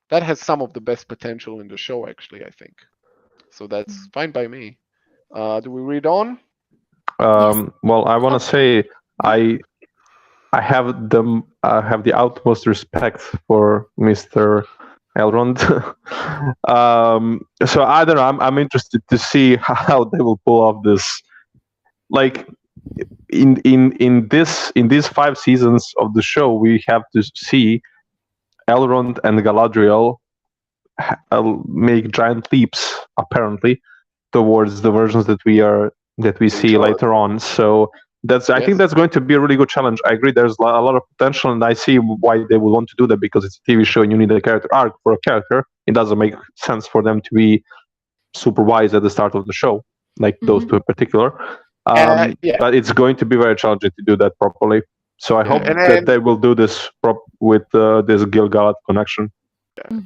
That has some of the best potential in the show. Actually, I think. So that's fine by me. Do we read on? Yes. Well, I want Oh, to say I I have the utmost respect for Mr. Elrond. So I don't know. I'm interested to see how they will pull off this. Like in these 5 seasons of the show, we have to see Elrond and Galadriel make giant leaps, apparently, towards the versions that we see Enjoy. later on. So I think Yes. that's going to be a really good challenge. I agree. There's a lot of potential, and I see why they would want to do that because it's a TV show and you need a character arc for a character. It doesn't make sense for them to be super wise at the start of the show, like those two in particular. Yeah. But it's going to be very challenging to do that properly. So I Yeah. hope And that then they will do this with this Gil-galad connection.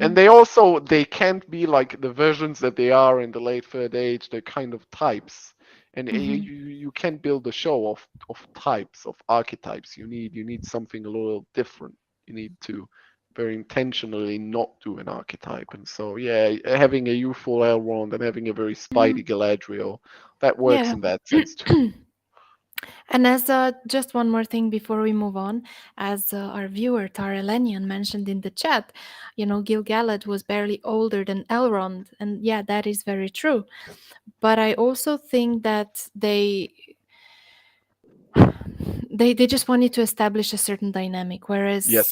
And they can't be like the versions that they are in the late third age. They're kind of types, and you can't build a show of types of archetypes. You need something a little different. You need to very intentionally not do an archetype. And so yeah, having a youthful Elrond and having a very Spidey Galadriel, that works yeah. in that sense too. And as just one more thing before we move on, as our viewer Tarelenian mentioned in the chat, Gil-galad was barely older than Elrond, and yeah, that is very true. But I also think that they just wanted to establish a certain dynamic, Yes, whereas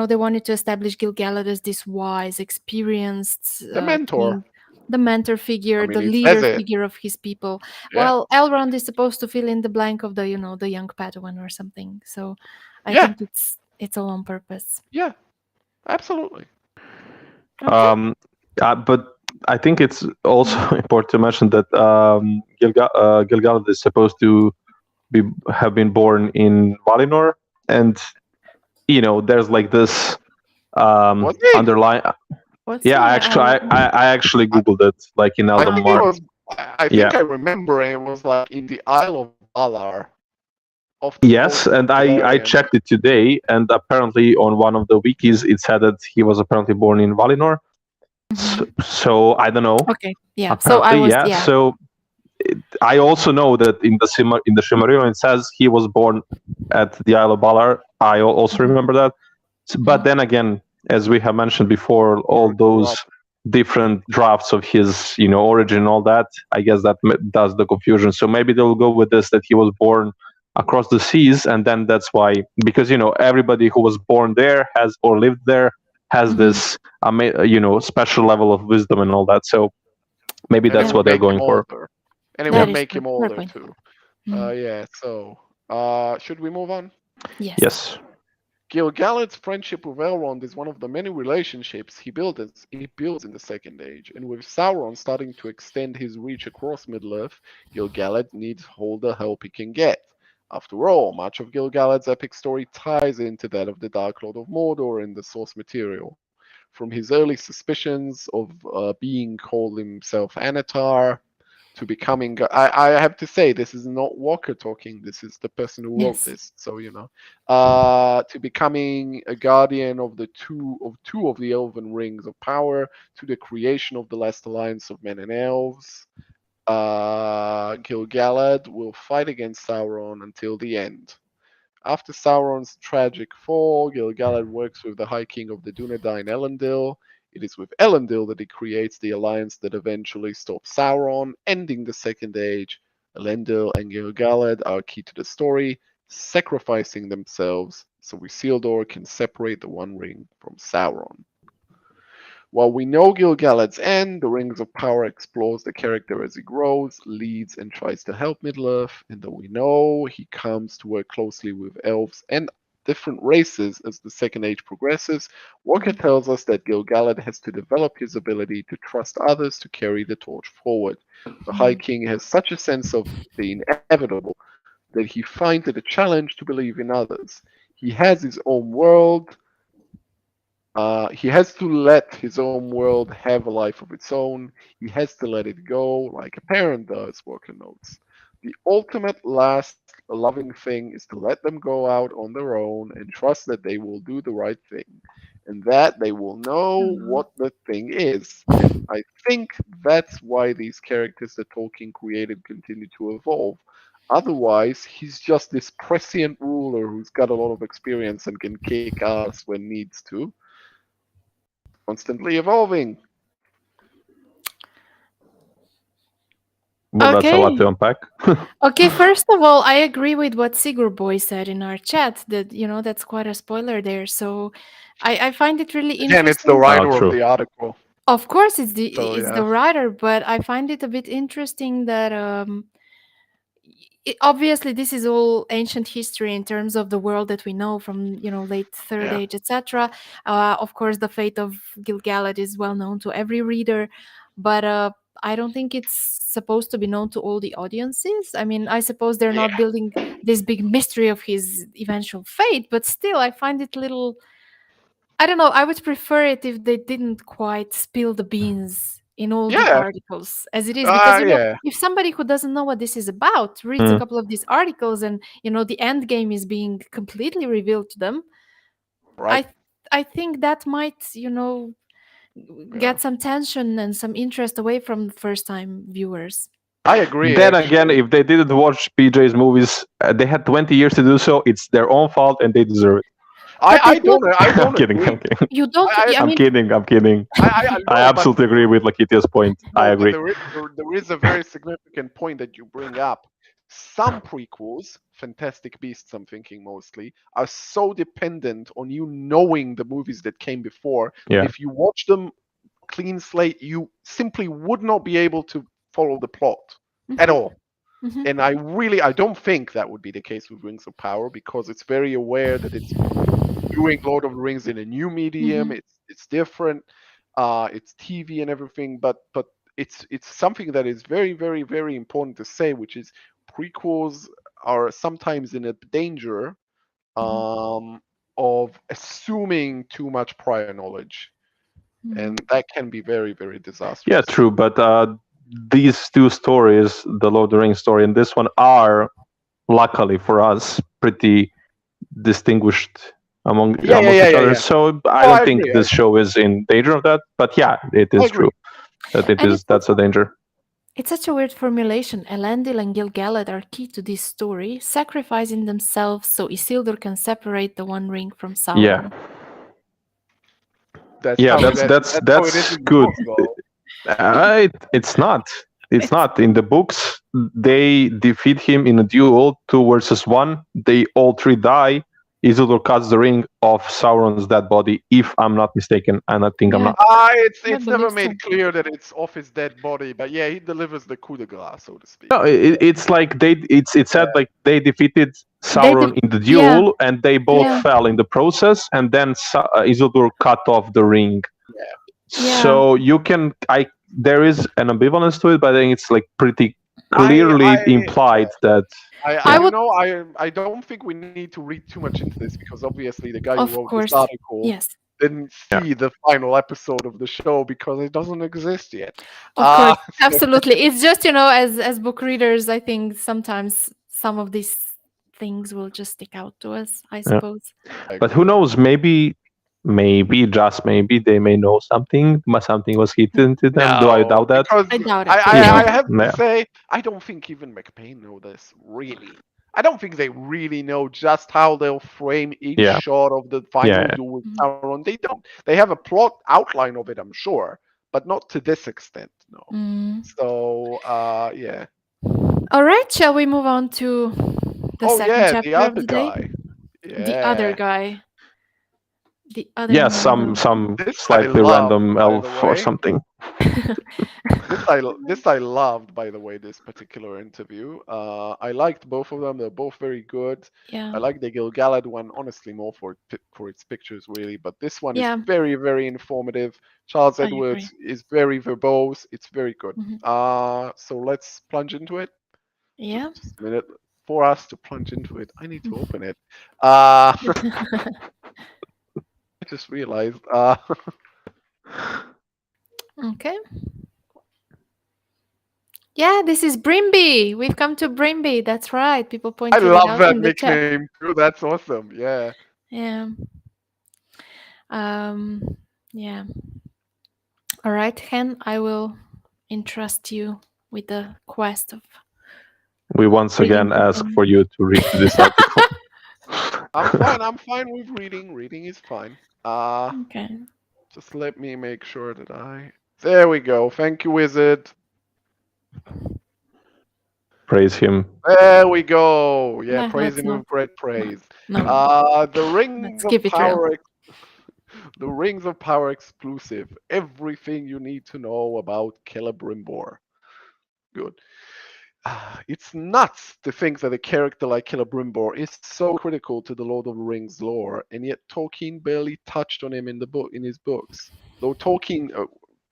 they wanted to establish Gil-galad as this wise, experienced the mentor. king, the mentor I figure, the mean, he says leader it. figure of his people. Yeah, Well, Elrond is supposed to fill in the blank of the young Padawan or something. So I yeah, think it's all on purpose. yeah, absolutely. Okay. But I think it's also important to mention that Gil-galad is supposed to have been born in Valinor, and there's like this Was he? underlying. What's Yeah, that? I actually I, googled it, like in I think it Eldamar. was. I Yeah. think I remember it was like in the Isle of Valar, off the Yes, coast of and I Beleriand. checked it today, and apparently on one of the wikis it said that he was apparently born in Valinor. So I don't know. Okay. Yeah. So I Apparently, was. yeah. Yeah. So I also know that in the Silmarillion it says he was born at the Isle of Valar. I also remember that. But then again, as we have mentioned before, all Or grew those up. different drafts of his, origin and all that, I guess that does the confusion. So maybe they'll go with this that he was born across the seas, and then that's why, because everybody who was born there has or lived there has this, special level of wisdom and all that. So maybe And it that's Yeah. what would they're make him going for. older. And it Yeah. That would is make true. him Fair older point. too. Mhm. Yeah. So, should we move on? Yes. Yes. Gil-galad's friendship with Elrond is one of the many relationships he builds in the Second Age, and with Sauron starting to extend his reach across Middle-earth, Gil-galad needs all the help he can get. After all, much of Gil-galad's epic story ties into that of the Dark Lord of Mordor in the source material. From his early suspicions of being called himself Anatar, to becoming I have to say this is not Walker talking, this is the person who wrote Yes. this, so to becoming a guardian of two of the elven rings of power, to the creation of the last alliance of men and elves. Gil-galad will fight against Sauron until the end. After Sauron's tragic fall, Gil-galad works with the High King of the Dunedain, Elendil. It is with Elendil that he creates the alliance that eventually stops Sauron, ending the Second Age. Elendil and Gil-galad are key to the story, sacrificing themselves so Isildur can separate the One Ring from Sauron. While we know Gil-galad's end, the Rings of Power explores the character as he grows, leads, and tries to help Middle-earth, and though we know he comes to work closely with elves and different races as the Second Age progresses, Walker tells us that Gil-galad has to develop his ability to trust others to carry the torch forward. The High King has such a sense of the inevitable that he finds it a challenge to believe in others. He has his own world, he has to let his own world have a life of its own. He has to let it go like a parent does, Walker notes. The ultimate last loving thing is to let them go out on their own and trust that they will do the right thing and that they will know what the thing is. And I think that's why these characters that Tolkien created continue to evolve. Otherwise, he's just this prescient ruler who's got a lot of experience and can kick ass when needs to, constantly evolving. Well, that's a lot to Okay. unpack. Okay, first of all, I agree with what Sigur Boy said in our chat that, that's quite a spoiler there. So I find it really Again, it's the interesting. Oh, writer of true. the article. Of course, it's So the yeah. writer, but I find it a bit interesting that obviously this is all ancient history in terms of the world that we know from late third Yeah. age, etc. Of course, the fate of Gil-galad is well known to every reader, but I don't think it's supposed to be known to all the audiences. I mean, I suppose they're Yeah. not building this big mystery of his eventual fate, but still I find it little, I don't know. I would prefer it if they didn't quite spill the beans in all the Yeah. articles as it is, because Yeah. if somebody who doesn't know what this is about reads a Mm. couple of these articles and the end game is being completely revealed to them, Right. I I think that might Yeah. get some tension and some interest away from first time viewers. I agree. Then again, Actually, if they didn't watch PJ's movies, they had 20 years to do so. It's their own fault, and they deserve it. I But they I don't. don't I I'm don't kidding. agree. I'm kidding. You don't. I I I'm mean, kidding. I'm kidding. I I know, but absolutely agree with Lakitia's point. I no, but agree. there is a very significant point that you bring up. Some prequels, Fantastic Beasts, I'm thinking mostly, are so dependent on you knowing the movies that came before that Yeah. if you watch them clean slate, you simply would not be able to follow the plot at mhm, all. mhm, And I don't think that would be the case with Rings of Power because it's very aware that it's doing Lord of the Rings in a new medium. mhm, It's different. It's TV and everything, but it's something that is very very very important to say, which is prequels are sometimes in a danger mhm, of assuming too much prior knowledge, mhm, and that can be very very Yeah, disastrous. true. But these two stories, the Lord of the Rings story and this one, are luckily for us pretty distinguished Yeah, yeah, amongst yeah, each yeah, other. yeah. So I Oh, I don't think agree. this show is in danger of that. But yeah, it I is agree. true that And that's a danger. it's such a weird formulation. Elendil and Gil-galad are key to this story, sacrificing themselves so Isildur can separate the One Ring from Yeah, Sauron. That's yeah. how That's it that's that's how it is that's in the good. book, though. It's not. It's It's not. In the books, they defeat him in a duel, 2 versus 1. They all three die. Isildur cuts the ring off Sauron's dead body, if I'm not mistaken, and I think I'm Yeah, not. I It's never believe made so. clear that it's off his dead body, but yeah, he delivers the coup de grace, so to speak. No, it's like it said like they defeated They Sauron in the yeah, duel, and they both yeah, fell in the process, and then Isildur cut off the ring. Yeah. yeah. So you can, there is an ambivalence to it, but I think it's like pretty I clearly I implied that. I Yeah, would, I don't think we need to read too much into this because obviously the guy who of wrote this course, article yes, didn't yeah. see the final episode of the show because it doesn't exist yet. of course, So absolutely. It's just, as book readers, I think sometimes some of these things will just stick out to us, I Yeah. suppose. I But agree. who knows? Maybe just maybe they may know something. Something was hidden to them. Do I No, doubt that? because I doubt I, it. You I, know, I have to yeah, say, I don't think even McBain know this, really. I don't think they really know just how they'll frame each yeah, shot of the final yeah. duel with Mhm. Sauron. They don't. They have a plot outline of it, I'm sure, but not to this extent, no. Mm. So, yeah. All right, shall we move on to the Oh, second yeah, the chapter of other the day? guy. The other Yeah. guy, the other Yes, some Mordo. some This I slightly loved, random by the elf or way. something. This I loved, by the way, this particular interview. I liked both of them. They're both very good. Yeah, I like the Gil-galad one, honestly, more for its pictures, really. But this one is yeah, very, very informative. Charles I Edwards agree. is very verbose. It's very good. Mhm. So let's plunge into it. Yeah. Just a minute. For us to plunge into it, I need to open it. I just realized. Okay. Yeah, this is Brimby. We've come to Brimby. That's right. People I pointed it love out that in the chat. nickname too. That's awesome. Yeah. Yeah. Yeah. All right, Hen, I will entrust you with the quest of We once reading again the ask thing. for you to read this article. I'm fine. I'm fine with reading. Reading is fine. Okay. Just let me make sure that I. There we go. Thank you, wizard. Praise him. There we go. Yeah, Nah, praise let's him not. with great No, praise. no. The Rings Let's of keep it real. Power. The Rings of Power exclusive. Everything you need to know about Celebrimbor. Good. It's nuts to think that a character like Celebrimbor is so critical to the Lord of the Rings lore, and yet Tolkien barely touched on him in his books. Though Tolkien,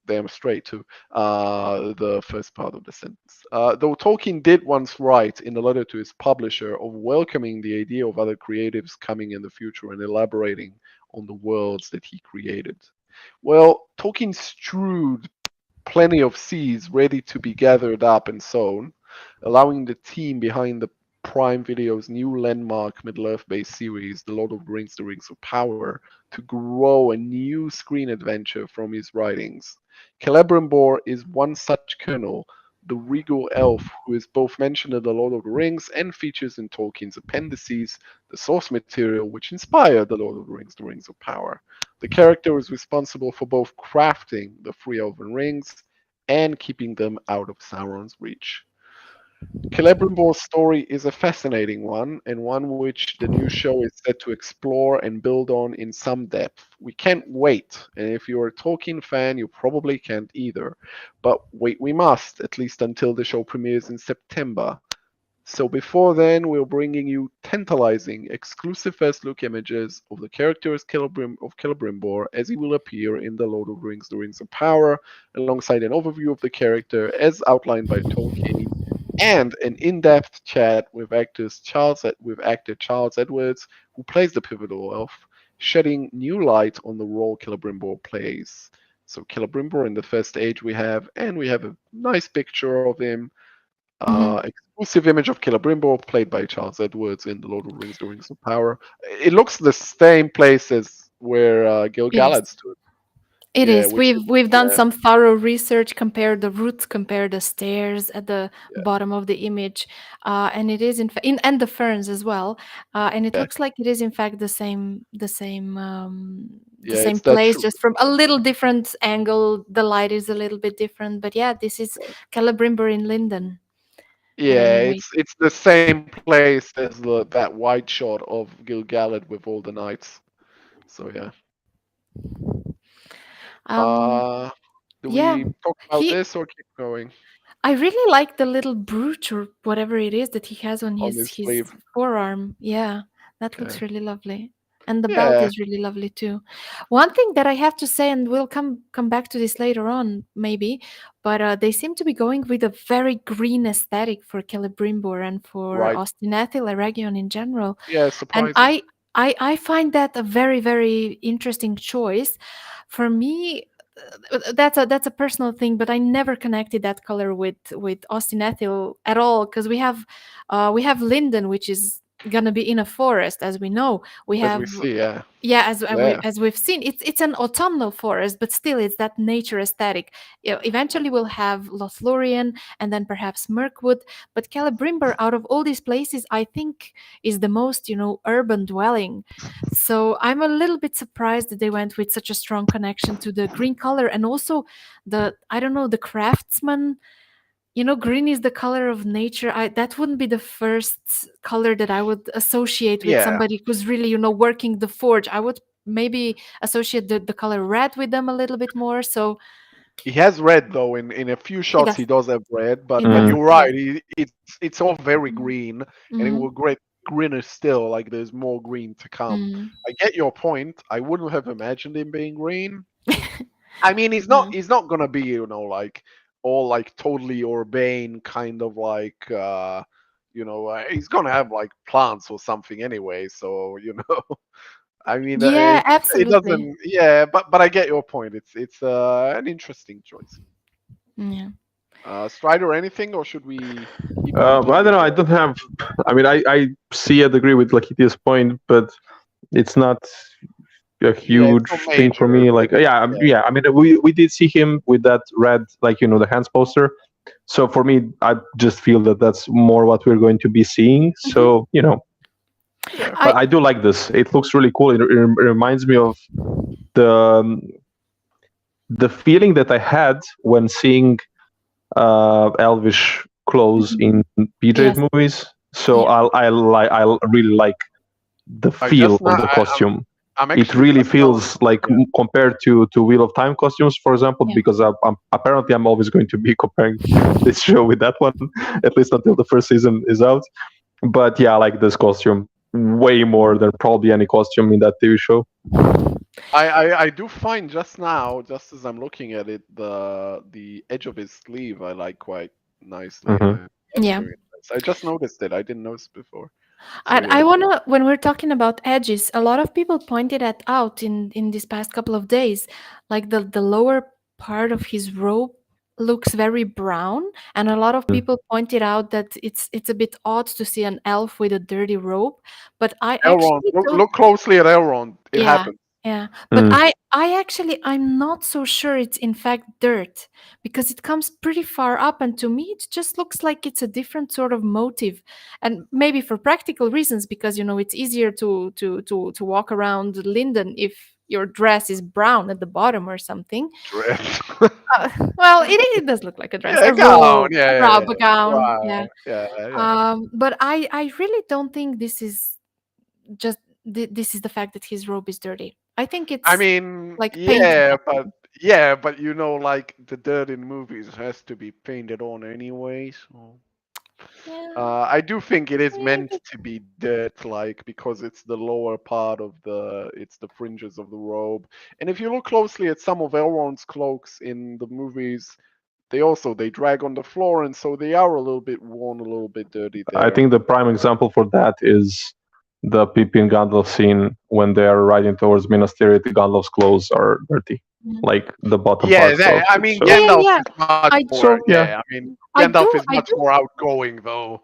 damn straight to the first part of the sentence. Though Tolkien did once write in a letter to his publisher of welcoming the idea of other creatives coming in the future and elaborating on the worlds that he created. Well, Tolkien strewed plenty of seeds ready to be gathered up and sown, allowing the team behind the Prime Video's new landmark Middle-earth based series, The Lord of the Rings: The Rings of Power, to grow a new screen adventure from his writings. Celebrimbor is one such kernel, the regal elf who is both mentioned in The Lord of the Rings and features in Tolkien's appendices, the source material which inspired The Lord of the Rings: The Rings of Power. The character is responsible for both crafting the three elven rings and keeping them out of Sauron's reach. Celebrimbor's story is a fascinating one, and one which the new show is set to explore and build on in some depth. We can't wait, and if you're a Tolkien fan, you probably can't either. But wait, we must, at least until the show premieres in September. So before then, we're bringing you tantalizing, exclusive first look images of the characters of Celebrimbor as he will appear in The Lord of the Rings: The Rings of Power, alongside an overview of the character as outlined by Tolkien, and an in-depth chat with actor Charles Edwards, who plays the pivotal elf, shedding new light on the role Celebrimbor plays. So Celebrimbor in the first age we have, and we have a nice picture of him. Exclusive image of Celebrimbor, played by Charles Edwards in The Lord of the Rings: The Rings of Power. It looks the same place as where It is. Gil-galad stood. It Yeah, is. which We've done yeah, some thorough research, compare the roots, compare the stairs at the yeah, bottom of the image, and it is in fact, and the ferns as well, and it yeah, looks like it is in fact the yeah. same It's that place, true. just from a little different angle. The light is a little bit different, but yeah, this is Celebrimbor in Linden. But Yeah, anyway, it's the same place as that wide shot of Gil-galad with all the knights. So yeah. um, Uh, do yeah, we talk about he. this or keep going I really like the little brooch or whatever it is that he has on on his his sleeve? forearm. Yeah, that Yeah. looks really lovely. And the belt Yeah. is really lovely too. One thing that I have to say, and we'll come back to this later on, maybe, but they seem to be going with a very green aesthetic for Celebrimbor and for Right. Ostinathil Eragion in general. Yeah, And surprising. I find that a very very interesting choice. For me, that's a personal thing, but I never connected that color with Austin Ethel at all because we have Linden, which is gonna be in a forest, as we know. We As we have see, yeah. yeah, Yeah. as we've seen, it's an autumnal forest, but still, it's that nature aesthetic. Eventually, we'll have Lothlorien and then perhaps Mirkwood, but Celebrimbor, out of all these places, I think is the most urban dwelling. So I'm a little bit surprised that they went with such a strong connection to the green color and also the I don't know the craftsman. Green is the color of nature. That wouldn't be the first color that I would associate with Yeah. somebody who's really, working the forge. I would maybe associate the color red with them a little bit more. So He has red though. In a few he shots, does. he does have red, He but does. Mm. you're He does. right. It's all very green, and it Mm-hmm. will get greener still. Like there's more green to come. Mm-hmm. I get your point. I wouldn't have imagined him being green. I mean, he's not Yeah. he's not gonna be like all like totally urbane kind of like he's gonna have like plants or something anyway. So I mean, Yeah, it absolutely. doesn't. Yeah, but I get your point. It's an interesting choice. Yeah. Strider, anything, or should we keep on to I don't the? know. I don't have. I mean, I see and agree with Lakitia's point, but it's not a Yeah, it's huge not thing for major. me. Like, yeah, Yeah, yeah. I mean, we did see him with that red, like the hands poster. So for me, I just feel that that's more what we're going to be seeing. Hmm. So yeah, but I. I do like this. It looks really cool. It reminds me of the the feeling that I had when seeing Elvish clothes Mhm. in PJ's Yes. movies. So Yeah. I really like the I feel just of now. the costume. I'm It actually really just now. feels like Yeah, compared to Wheel of Time costumes, for example, Yeah. because I'm always going to be comparing this show with that one, at least until the first season is out. But yeah, I like this costume way more than probably any costume in that TV show. I do find just now, just as I'm looking at it, the edge of his sleeve I like quite nicely. Hmm. That's Yeah. very nice. I just noticed it. I didn't notice before. So And yeah. I wanna, when we're talking about edges, a lot of people pointed that out in this past couple of days. Like the lower part of his robe looks very brown, and a lot of people pointed out that it's a bit odd to see an elf with a dirty robe. But I Elrond, actually don't. look closely at Elrond. It Yeah, happens. yeah. But Mm. I actually I'm not so sure it's in fact dirt because it comes pretty far up and to me it just looks like it's a different sort of motive. And maybe for practical reasons because it's easier to walk around Linden if your dress is brown at the bottom or something. Dread. Uh, well, it does look like a dress, Yeah, a gown. robe, Yeah, a yeah, robe, yeah. a gown. Yeah. Wow. Yeah, yeah. But I really don't think this is just this is the fact that his robe is dirty. I think I it's mean, like paint yeah, but job. like the dirt in movies has to be painted on anyway. So Yeah, I do think it is yeah, meant to be dirt, like because it's the lower part of it's the fringes of the robe. And if you look closely at some of Elrond's cloaks in the movies, they drag on the floor, and so they are a little bit worn, a little bit dirty I there. think the prime example for that is the Pippi and Gandalf scene when they are riding towards Minas Tirith. Gandalf's clothes are dirty, mhm. like the bottom Yeah, parts of I it. mean Yeah, So yeah, Gandalf yeah. is much I more. yeah, Yeah, I mean I Gandalf do is I much do more outgoing though.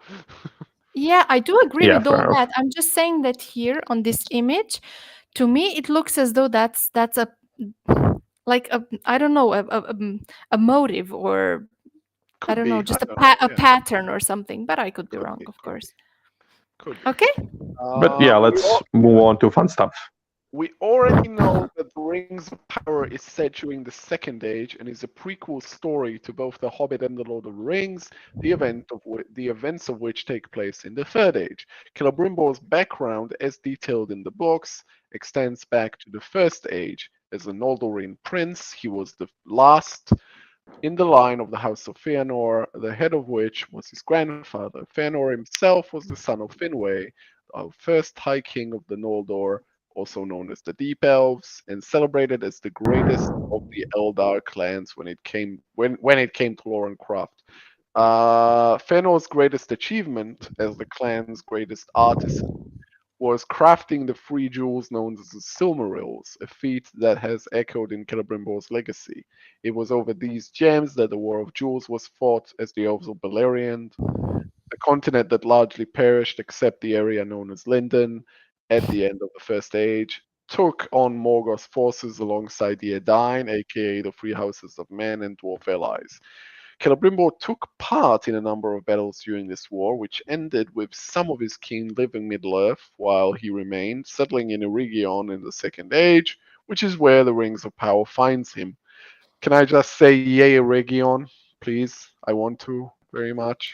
yeah, I do agree yeah, with fair all enough. that. I'm just saying that here on this image, to me it looks as though that's a like a I don't know a motive or I Could don't know be. I just a don't know. a Yeah, pattern or something, but I could be could wrong, be. of Could be. course. Could be. Okay. But yeah, We let's all. move on to fun stuff. We already know that the Rings of Power is set during the Second Age and is a prequel story to both The Hobbit and The Lord of the Rings, the events of which take place in the Third Age. Celebrimbor's background, as detailed in the books, extends back to the First Age. As a Noldorian prince, he was the last in the line of the House of Fëanor, the head of which was his grandfather. Fëanor himself was the son of Finwë, our first High King of the Noldor, also known as the Deep Elves, and celebrated as the greatest of the Eldar clans when it came to lore and craft. Fëanor's greatest achievement as the clan's greatest artisan was crafting the three jewels known as the Silmarils, a feat that has echoed in Celebrimbor's legacy. It was over these gems that the War of Jewels was fought as the Elves of Beleriand, a continent that largely perished except the area known as Lindon at the end of the First Age, took on Morgoth's forces alongside the Edain, aka the Three Houses of Men and Dwarf allies. Celebrimbor took part in a number of battles during this war, which ended with some of his kin leaving Middle-earth while he remained, settling in Eregion in the Second Age, which is where the Rings of Power finds him. Can I just say yay Eregion, please? I want to very much.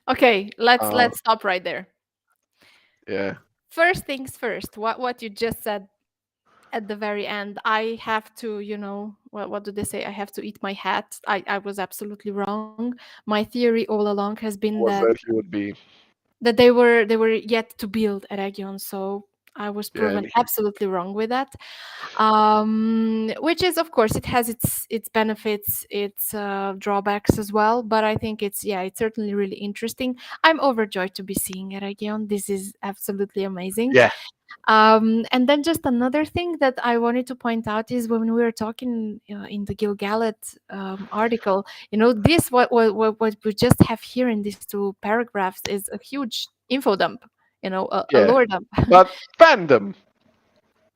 Okay, let's Uh, let's stop right there. yeah, First things first. What you just said at the very end, I have to, what do they say? I have to eat my hat. I was absolutely wrong. My theory all along has been was that that he would be. they were yet to build a region. So I was Yeah, proven absolutely wrong with that. Which is, of course, it has its benefits, its drawbacks as well. But I think it's certainly really interesting. I'm overjoyed to be seeing a region. This is absolutely amazing. yeah, And then just another thing that I wanted to point out is when we were talking in the Gil-galad article, this what we just have here in these two paragraphs is a huge info dump, a yeah. lore dump. But fandom,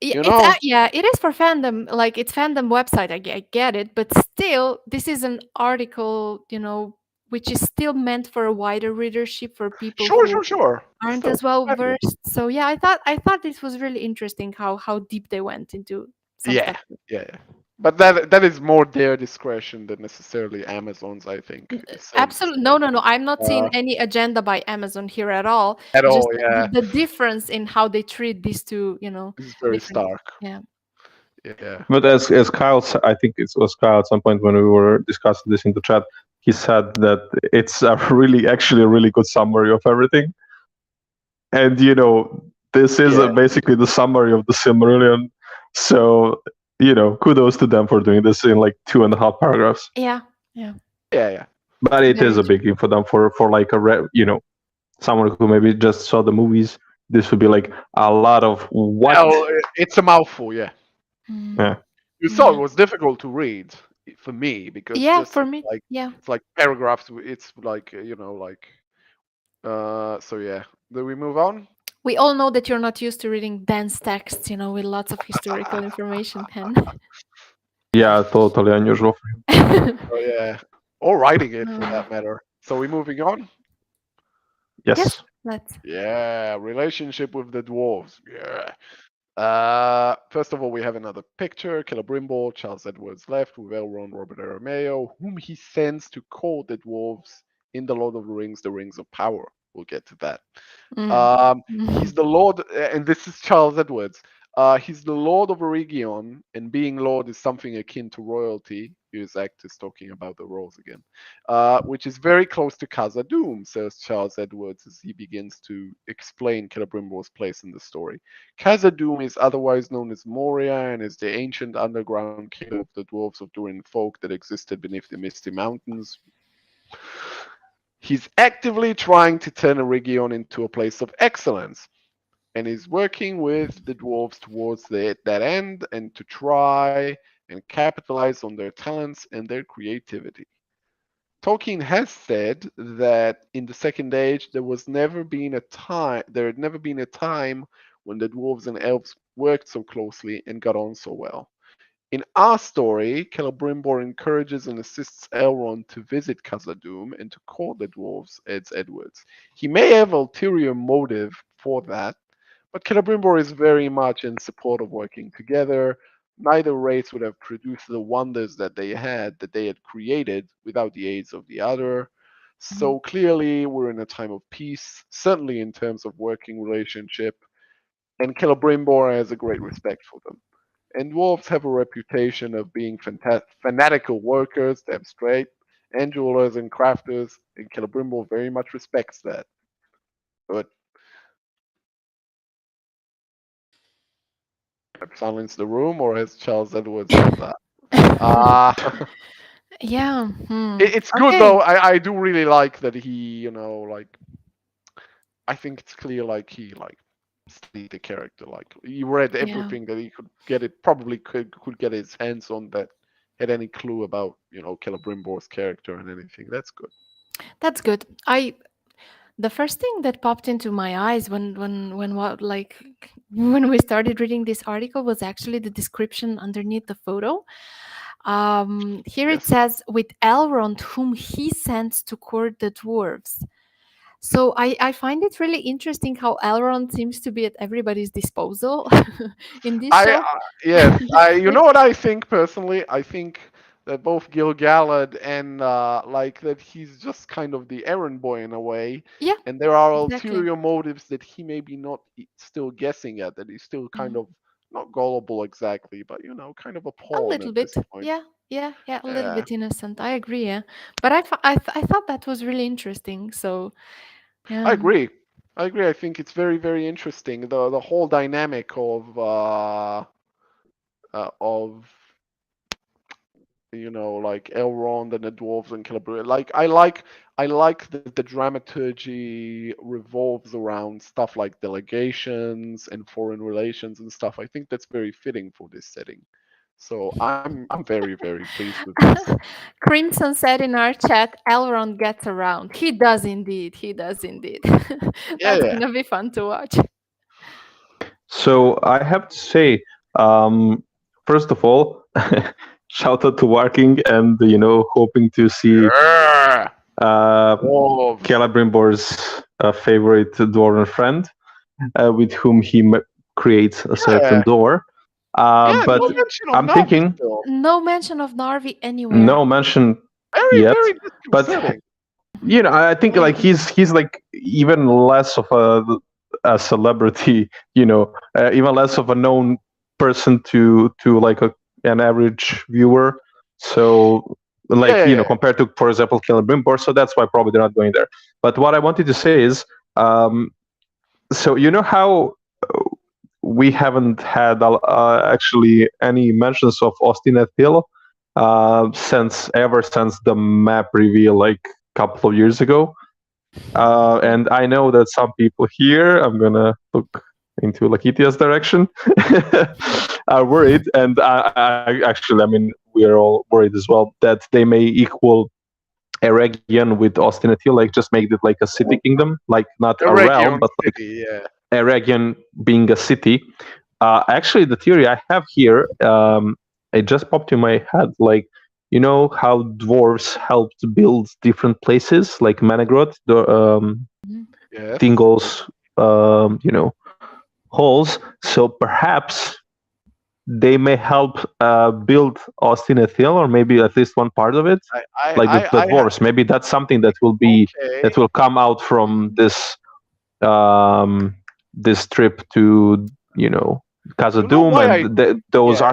Yeah, you know? it is for fandom, like it's fandom website. I get it, but still, this is an article, which is still meant for a wider readership for people Sure, who sure, sure. aren't Still as well fandom. versed. So yeah, I thought this was really interesting how deep they went into some Yeah, stuff. yeah, yeah. But that is more their discretion than necessarily Amazon's, I think. It's safe to Absolutely, say. no. I'm not seeing Uh, any agenda by Amazon here at all. at It's all, just yeah. the difference in how they treat these two, This is very different. stark. Yeah. Yeah. But as Kyle, I think it was Kyle at some point when we were discussing this in the chat, he said that it's a actually a really good summary of everything. And this is Yeah. basically the summary of the Silmarillion. So kudos to them for doing this in like 2.5 paragraphs. Yeah. Yeah. Yeah, yeah. But it is Very a true. big thing for them for like someone who maybe just saw the movies. This would be like a lot of what? Well, it's a mouthful, yeah. Mm, Yeah. You saw it yeah. was difficult to read for me because Yeah, just for me. Yeah. it's like paragraphs. It's like like so yeah. Do we move on? We all know that you're not used to reading dense texts, with lots of historical information, Pen. Yeah, totally unusual. Oh yeah. Or writing it for Uh, that matter. So we moving on? yes, Yes. let's. Yeah, relationship with the dwarves. Yeah. First of all, we have another picture. Celebrimbor, Charles Edwards left with Elrond, Robert Aramayo, whom he sends to court the dwarves in the Lord of the Rings, the Rings of Power. We'll get to that. Mm. Um, Mm. he's the Lord, and this is Charles Edwards. He's the Lord of Eregion, and being Lord is something akin to royalty. Here's actors talking about the roles again, which is very close to Khazad-dûm, says Charles Edwards as he begins to explain Celebrimbor's place in the story. Khazad-dûm is otherwise known as Moria and is the ancient underground kingdom of the dwarves of Durin folk that existed beneath the Misty Mountains. He's actively trying to turn Eregion into a place of excellence and is working with the dwarves towards that end and to try and capitalize on their talents and their creativity. Tolkien has said that in the Second Age there had never been a time when the dwarves and elves worked so closely and got on so well. In our story, Celebrimbor encourages and assists Elrond to visit Khazad-dûm and to court the dwarves, adds Edwards. He may have ulterior motive for that, But Celebrimbor is very much in support of working together. Neither race would have produced the wonders that they had created without the aids of the other. Mhm. So clearly, we're in a time of peace, certainly in terms of working relationship, and Celebrimbor has a great respect for them. And dwarves have a reputation of being fanatical workers, damn straight, and jewelers and crafters, and Celebrimbor very much respects that. But I've silenced the room, or has Charles Edward said that? Ah, Yeah. it's good Okay. though. I do really like that he, like I think it's clear like he like studied the character. Like he read Yeah. everything that he could get it probably could get his hands on that had any clue about Celebrimbor's character and anything. That's good. That's good. The first thing that popped into my eyes when what like when we started reading this article was actually the description underneath the photo. Here it Yes. says with Elrond, whom he sends to court the dwarves. So I find it really interesting how Elrond seems to be at everybody's disposal in this I show. yes, I you Like, know what I think personally? I think that both Gil-galad and like that he's just kind of the errand boy in a way, yeah, and there are exactly. ulterior motives that he may be not still guessing at. That he's still kind Mhm. of not gullible exactly, but kind of a A pawn little at bit. this point. Yeah, yeah, yeah, a little Yeah, bit innocent. I agree. Yeah, but I thought that was really interesting. So I yeah. agree. I agree. I think it's very very interesting the whole dynamic of like Elrond and the dwarves and Calabria. Like I like that the dramaturgy revolves around stuff like delegations and foreign relations and stuff. I think that's very fitting for this setting. So I'm very very pleased with this. Crimson said in our chat, Elrond gets around. He does indeed. He does indeed. Yeah, That's yeah. gonna be fun to watch. So I have to say, um, first of all, shout out to Working and hoping to see Yeah. uh, Dwarves. Celebrimbor's favorite dwarven friend, with whom he creates a certain Yeah. door. Yeah. But No mention of I'm Navi thinking still. No mention of Narvi anywhere. no mention Very yet. very But disconcerting. I think like he's like even less of a celebrity, even less of a known person to like an average viewer. So Yeah, like yeah, yeah. compared to, for example, Celebrimbor. So that's why probably they're not going there. But what I wanted to say is, so how we haven't had actually any mentions of Austin Hill since the map reveal like a couple of years ago. And I know that some people here, I'm gonna look into Lakitia's direction, are worried, and I mean, we're all worried as well that they may equal Eregion with Austin Hill, like just make it like a city kingdom, like not a realm, Region but like City. Yeah. Eregion being a city. Actually, the theory I have here, it just popped in my head. Like, how dwarves helped build different places, like Managroth, the Mhm. Yes. Thingol's, halls. So perhaps they may help build Austin Hill, or maybe at least one part of it, I I like the, I, the I ha- dwarves. Maybe that's something that okay. will come out from um, this trip to You know Khazad-dûm why and I those yeah.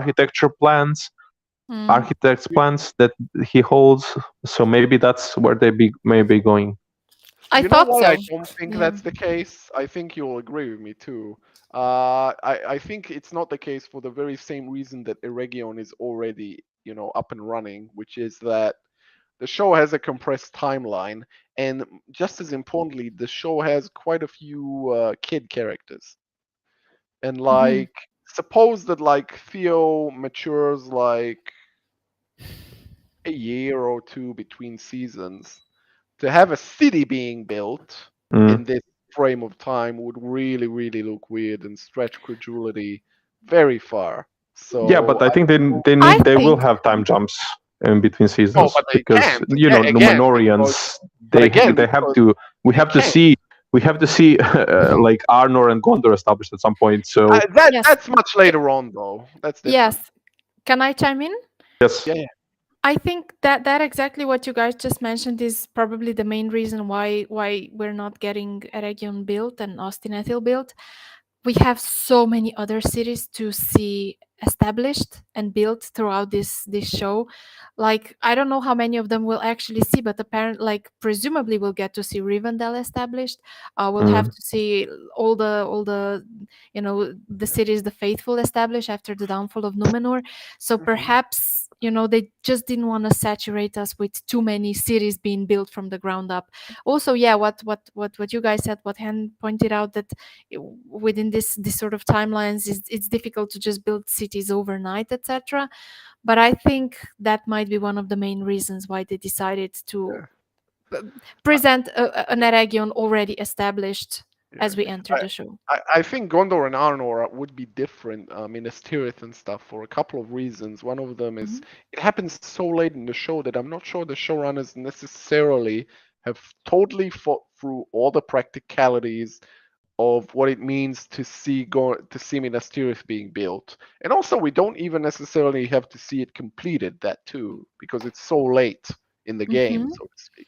Mm. architects plans that he holds. So maybe that's where they may be going. I You know thought why I so. don't think Yeah. that's the case? I think you'll agree with me too. I think it's not the case for the very same reason that Eregion is already, up and running, which is that the show has a compressed timeline, and just as importantly, the show has quite a few kid characters. And Mhm. like, suppose that like Theo matures like a year or two between seasons, to have a city being built in Mm. this frame of time would really, really look weird and stretch credulity very far. Yeah, but So I I think I they will think have time jumps in between no, seasons but they because can't again because Numenorians but again they have because to we they have to can't. see we have to see like Arnor and Gondor established at some point. So Yes. That's much later on, though. That's different. Yes. Can I chime in? yes, Yeah, yeah. I think that exactly what you guys just mentioned is probably the main reason why we're not getting Eregion built and Austin Ethel built. We have so many other cities to see established and built throughout this show. Like I don't know how many of them we'll actually see, but apparently, like presumably, we'll get to see Rivendell established. We'll have mm, to see all the the cities, the faithful established after the downfall of Numenor. So Mhm. perhaps they just didn't want to saturate us with too many cities being built from the ground up. Also, yeah, what you guys said, what Han pointed out, that within this sort of timelines it's difficult to just build cities overnight, etc. But I think that might be one of the main reasons why they decided to Yeah, uh, I, present an Eregion already established yeah. as we enter I, the show. I think Gondor and Arnor would be different, Minas Tirith and stuff, for a couple of reasons. One of them is Mhm. it happens so late in the show that I'm not sure the showrunners necessarily have totally thought through all the practicalities of what it means to see Minas Tirith being built. And also, we don't even necessarily have to see it completed, that too, because it's so late in the game, Mhm. so to speak.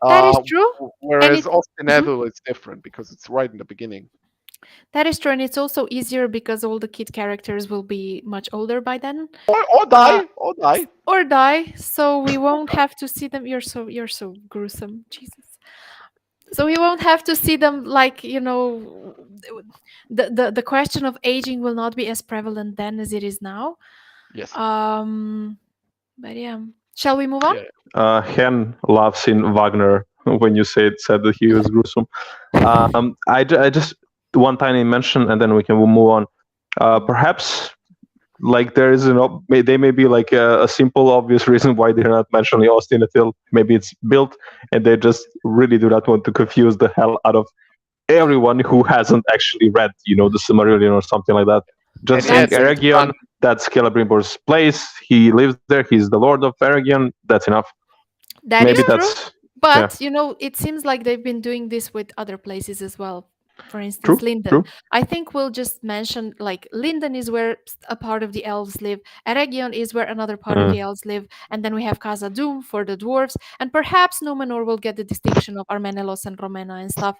That is Uh, true, and Whereas it Austin mhm. Ethel is different because it's right in the beginning. That is true, and it's also easier because all the kid characters will be much older by then, Or uh, die, or die. or die, so we won't have to see them. You're so gruesome, Jesus. So we won't have to see them, like the question of aging will not be as prevalent then as it is now. Yes. um but yeah, shall we move on? Yeah. Hen laughs in Wagner when you said that he was gruesome. I just one tiny mention, and then we can move on. Perhaps like there is they may be like a simple obvious reason why they're not mentioning Austin until maybe it's built, and they just really do not want to confuse the hell out of everyone who hasn't actually read the Silmarillion or something like that. And Just saying That's Ed, true. Eregion, that's Celebrimbor's place. He lives there. He's the Lord of Eregion. That's enough. That Maybe is true. that's yeah. But it seems like they've been doing this with other places as well. For instance, True. Linden. True. I think we'll just mention, like, Linden is where a part of the elves live, Eregion is where another part of the Mm, elves live, and then we have Casa Doom for the dwarves, and perhaps Numenor will get the distinction of Armenelos and Romena and stuff.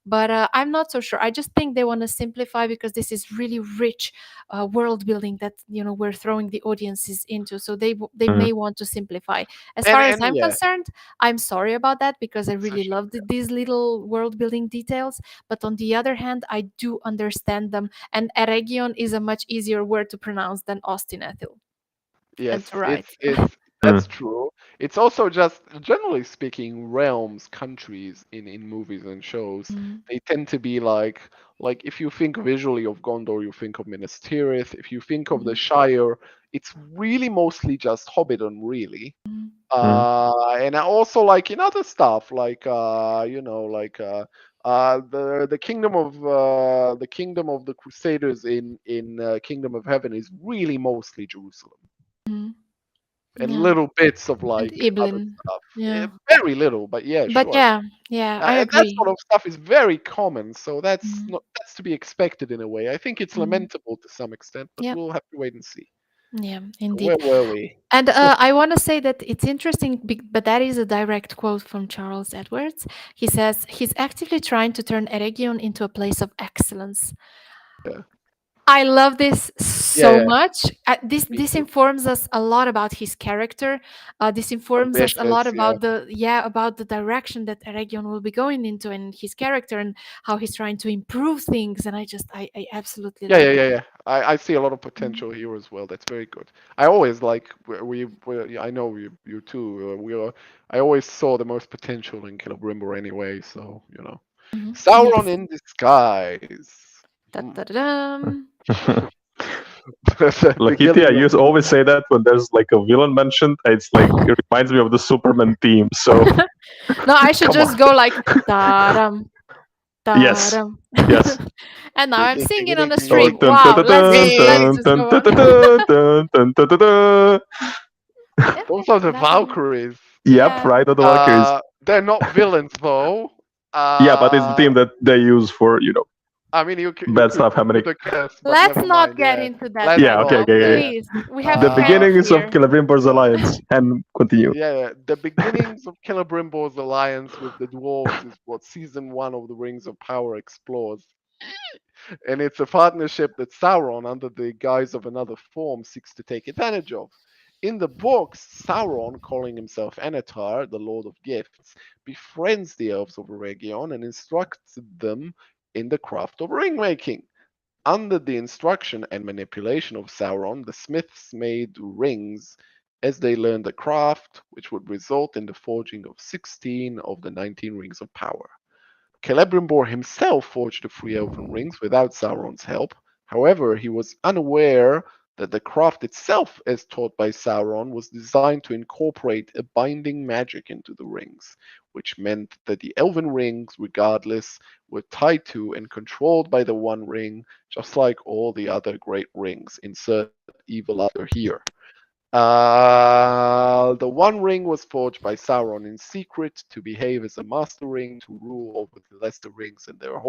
But I'm not so sure. I just think they want to simplify because this is really rich world building that we're throwing the audiences into. So they mm, may want to simplify. As far as and I'm yeah, concerned, I'm sorry about that because I it's a really shame. love these little world building details. But on the other hand, I do understand them. And Eregion is a much easier word to pronounce than Austin Ethel and to Yes, write. it's mm, that's true. It's also just generally speaking, realms, countries in movies and shows, Mm, they tend to be like if you think visually of Gondor, you think of Minas Tirith. If you think of the mhm, Shire, it's really mostly just Hobbiton, really. mhm, mm, And I also like in other stuff like the kingdom of the Crusaders in Kingdom of Heaven is really mostly Jerusalem mhm. and Yeah. little bits of And like other Iblin. stuff. Yeah. Very little, but yeah, But sure. yeah, I And that agree. sort of stuff is very common, so Mhm, that's to be expected in a way. I think it's mhm. lamentable to some extent, but Yep. we'll have to wait and see. Yeah, So where indeed. were we? And I want to say that it's interesting, but that is a direct quote from Charles Edwards. He says he's actively trying to turn Eregion into a place of excellence. Yeah, I love this yeah, so yeah. much. This Me this too. informs us a lot about his character. This informs us a lot Ambitious, yeah. about the direction that Eregion will be going into, and his character, and how he's trying to improve things. And I absolutely Yeah, love yeah, it. yeah, yeah. I see a lot of Mm, potential here as well. That's very good. I always like we I know you too. I always saw the most potential in Celebrimbor anyway. So mhm. Sauron Yes. in disguise. Hmm. Da-da-dam. The Lakitia, killing you of the always say that when there's like a villain mentioned. It's like it reminds me of the Superman theme. So No, I should come on. just go like da-dum, Yes. da-dum. Yes. And now ding, I'm ding, ding, singing on ding, the ding, Oh, stream. ding. dun, dun, Wow, dun, let's dun, Ding. just dun, go dun, on. dun, dun, dun, dun, dun, dun. Yeah, Those are the that's it. Valkyries. Yep, Yeah. right on the Valkyries. They're not villains though. Yeah, but it's the Uh, theme that they use for I mean, you bad could stuff do happening. the guess, but Let's never not mind. get Yeah, into that let's Yeah, right okay, not. now, okay, Yeah. okay. please. We have The fans beginnings of here. Celebrimbor's Yeah. alliance, and continue. Yeah, the beginnings of Celebrimbor's alliance with the dwarves is what season one of the Rings of Power explores. And it's a partnership that Sauron, under the guise of another form, seeks to take advantage of. In the books, Sauron, calling himself Anatar, the Lord of Gifts, befriends the elves of Eregion and instructs them in the craft of ring making. Under the instruction and manipulation of Sauron, the smiths made rings as they learned the craft, which would result in the forging of 16 of the 19 rings of power. Celebrimbor himself forged the three elven rings without Sauron's help. However, he was unaware that the craft itself, as taught by Sauron, was designed to incorporate a binding magic into the rings, which meant that the elven rings, regardless, were tied to and controlled by the One Ring, just like all the other great rings. Insert evil actor here. The One Ring was forged by Sauron in secret to behave as a master ring to rule over the lesser rings and their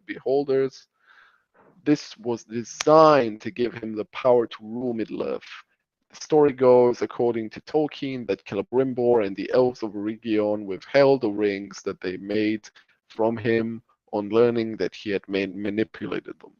beholders. This was designed to give him the power to rule Middle-earth. The story goes, according to Tolkien, that Celebrimbor and the elves of Eregion withheld the rings that they made from him on learning that he had manipulated them.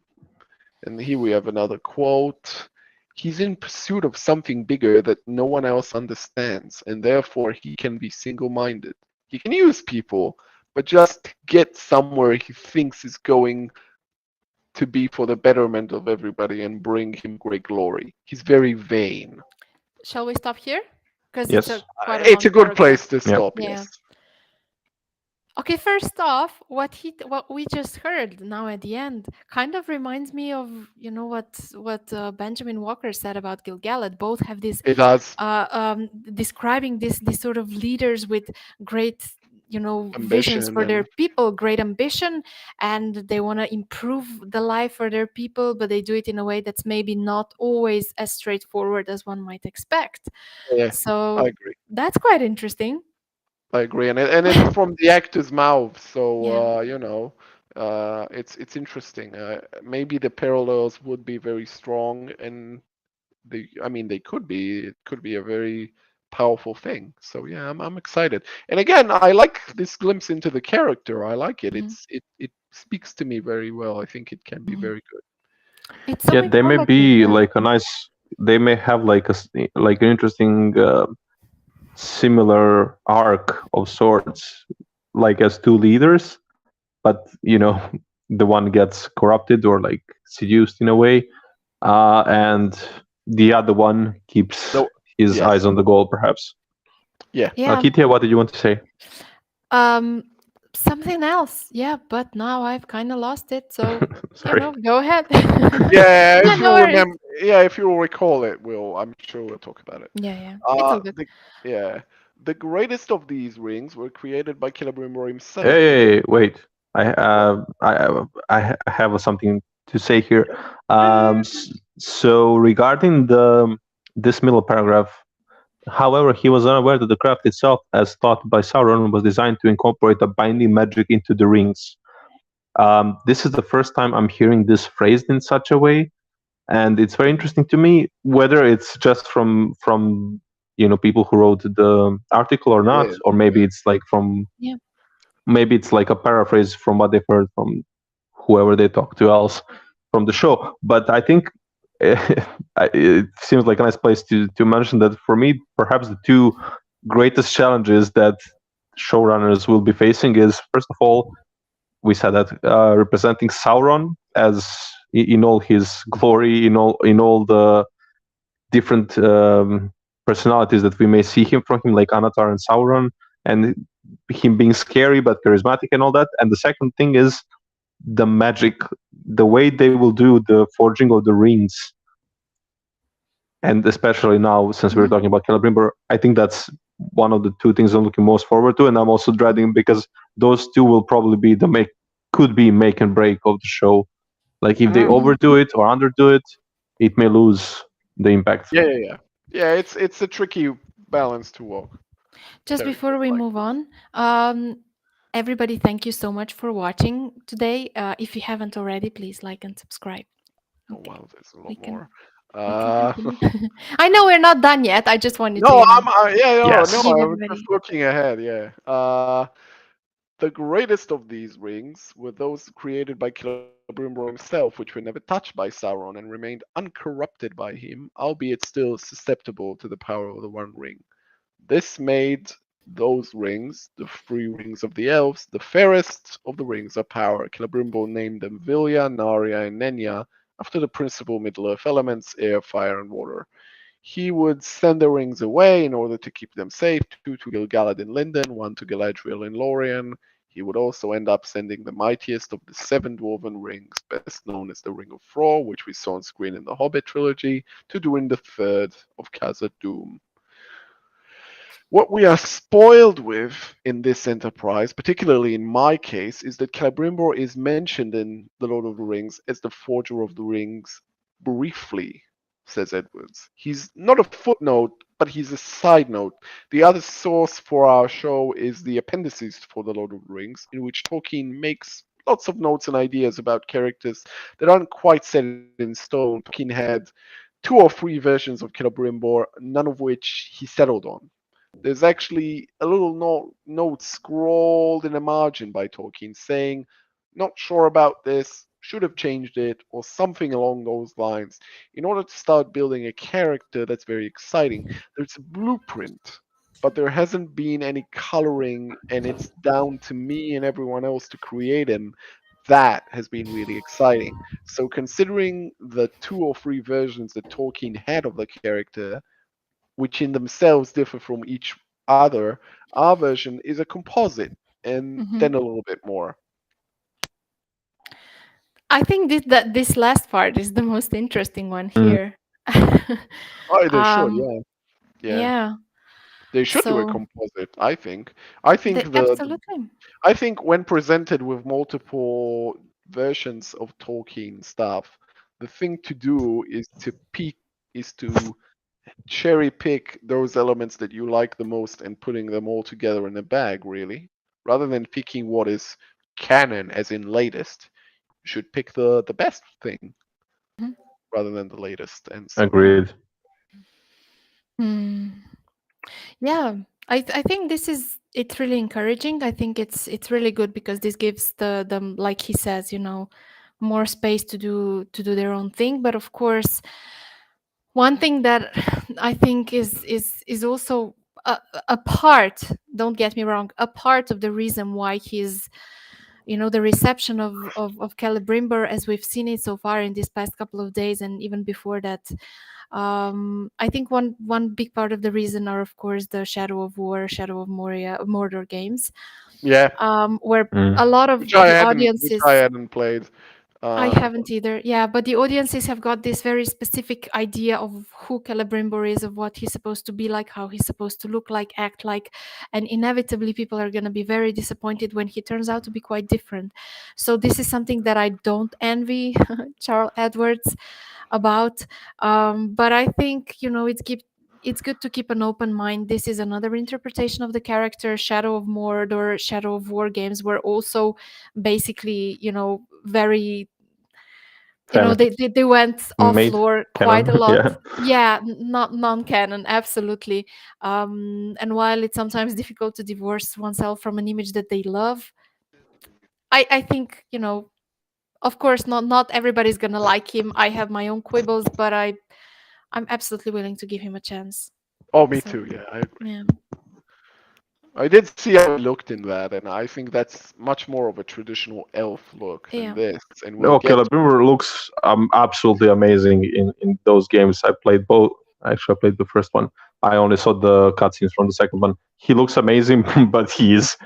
And here we have another quote. He's in pursuit of something bigger that no one else understands, and therefore he can be single-minded. He can use people, but just get somewhere he thinks is going to be for the betterment of everybody and bring him great glory. He's very vain. Shall we stop here? Because it's Yes. a quite a It's long a good paragraph. place to Yeah. stop, Yeah. yes. Okay, first off, what we just heard now at the end kind of reminds me of what Benjamin Walker said about Gil-galad. Both have this It does. describing this sort of leaders with great visions Ambition for their and people, great ambition, and they want to improve the life for their people, but they do it in a way that's maybe not always as straightforward as one might expect. yeah, I So agree. that's quite interesting. I agree, and it's from the actor's mouth, so Yeah. it's interesting. Maybe the parallels would be very strong, and I mean, they could be. It could be a very powerful thing. So yeah, I'm excited. And again, I like this glimpse into the character. I like it. Mhm. It speaks to me very well. I think it can be Mhm. very good. It's so Yeah, they may informative. be Yeah. like a nice. They may have like like an interesting similar arc of sorts, like as two leaders, but the one gets corrupted or like seduced in a way, and the other one keeps No, his eyes yes, on the goal, perhaps. yeah. Yeah. Kitia, what did you want to say? Um, something else. Yeah, but now I've kind of lost it. So, Sorry. go ahead. Yeah, Yeah, if no you'll worries. remember, yeah, if you'll recall it, I'm sure we'll talk about it. Yeah, yeah. It's all good. Yeah, the greatest of these rings were created by Celebrimbor himself. Hey, wait. What? I have something to say here. Yeah. So regarding this middle paragraph, however, he was unaware that the craft itself, as taught by Sauron, was designed to incorporate a binding magic into the rings. This is the first time I'm hearing this phrased in such a way, and it's very interesting to me. Whether it's just from people who wrote the article or It not, is. or maybe it's like from Yeah. maybe it's like a paraphrase from what they've heard from whoever they talk to else from the show. But I think it seems like a nice place to mention that for me, perhaps the two greatest challenges that showrunners will be facing is, first of all, we said that representing Sauron as in all his glory, in all the different personalities that we may see him from him, like Anatar and Sauron, and him being scary but charismatic and all that. And the second thing is the magic, the way they will do the forging of the rings, and especially now since we're Mhm. talking about Celebrimbor, I think that's one of the two things I'm looking most forward to, and I'm also dreading because those two will probably be could be make and break of the show. Like if they Mm. overdo it or underdo it, it may lose the impact. Yeah. It's a tricky balance to walk. Just before Characters we like move this. on, Everybody, thank you so much for watching today. If you haven't already, please like and subscribe. Oh Okay, wow, there's a we lot can more. we can Uh, continue. I know we're not done yet. I just wanted to, no, yeah, no, Yes. give I was just everybody. looking ahead. Yeah. The greatest of these rings were those created by Celebrimbor himself, which were never touched by Sauron and remained uncorrupted by him, albeit still susceptible to the power of the One Ring. This made those rings, the three rings of the elves, the fairest of the rings of power. Celebrimbor named them Vilya, Narya, and Nenya after the principal Middle-earth elements, air, fire, and water. He would send the rings away in order to keep them safe, two to Gil-galad and Linden, one to Galadriel and Lorien. He would also end up sending the mightiest of the seven dwarven rings, best known as the Ring of Thor, which we saw on screen in the Hobbit trilogy, to Durin the Third of Khazad Dûm. What we are spoiled with in this enterprise, particularly in my case, is that Celebrimbor is mentioned in The Lord of the Rings as the Forger of the Rings briefly, says Edwards. He's not a footnote, but he's a side note. The other source for our show is the appendices for The Lord of the Rings, in which Tolkien makes lots of notes and ideas about characters that aren't quite set in stone. Tolkien had two or three versions of Celebrimbor, none of which he settled on. There's actually a little note scrawled in a margin by Tolkien saying, not sure about this, should have changed it, or something along those lines, in order to start building a character that's very exciting. There's a blueprint, but there hasn't been any coloring, and it's down to me and everyone else to create him. That has been really exciting. So, considering the two or three versions that Tolkien had of the character, which in themselves differ from each other, our version is a composite and Mhm. then a little bit more. I think this last part is the most interesting one Mm, here. Oh, they should, um, yeah, yeah. yeah. They should do a So composite. I think. I think the absolutely. I think when presented with multiple versions of Tolkien stuff, the thing to do is to cherry pick those elements that you like the most and putting them all together in a bag, really. Rather than picking what is canon, as in latest, you should pick the best thing Mhm. rather than the latest. And so, yeah. agreed. Hmm. Yeah, I think this is it's really encouraging. I think it's really good because this gives the them, like he says, more space to do their own thing. But of course, one thing that I think is also a, a part. Don't get me wrong, a part of the reason why he's the reception of Celebrimbor as we've seen it so far in these past couple of days and even before that. I think one big part of the reason are of course the Shadow of War, Shadow of Moria, Mordor games, Yeah, where Mm, a lot of the which I audiences. hadn't played. I Uh, haven't either. Yeah, but the audiences have got this very specific idea of who Celebrimbor is, of what he's supposed to be like, how he's supposed to look like, act like, and inevitably people are going to be very disappointed when he turns out to be quite different. So this is something that I don't envy Charles Edwards about. But I think it's good to keep an open mind. This is another interpretation of the character. Shadow of Mordor, Shadow of War games were also basically very Fan they went off made lore quite a canon. lot. Yeah. Yeah, not non-canon, absolutely. And while it's sometimes difficult to divorce oneself from an image that they love, I think of course not everybody's gonna like him. I have my own quibbles, but I'm absolutely willing to give him a chance. oh, me So too. Yeah, I agree. yeah, I did see how it looked in that, and I think that's much more of a traditional elf look than yeah. this. And we'll No, get to it. Celebrimbor looks absolutely amazing in those games. I played both. Actually, I played the first one. I only saw the cutscenes from the second one. He looks amazing, but he's.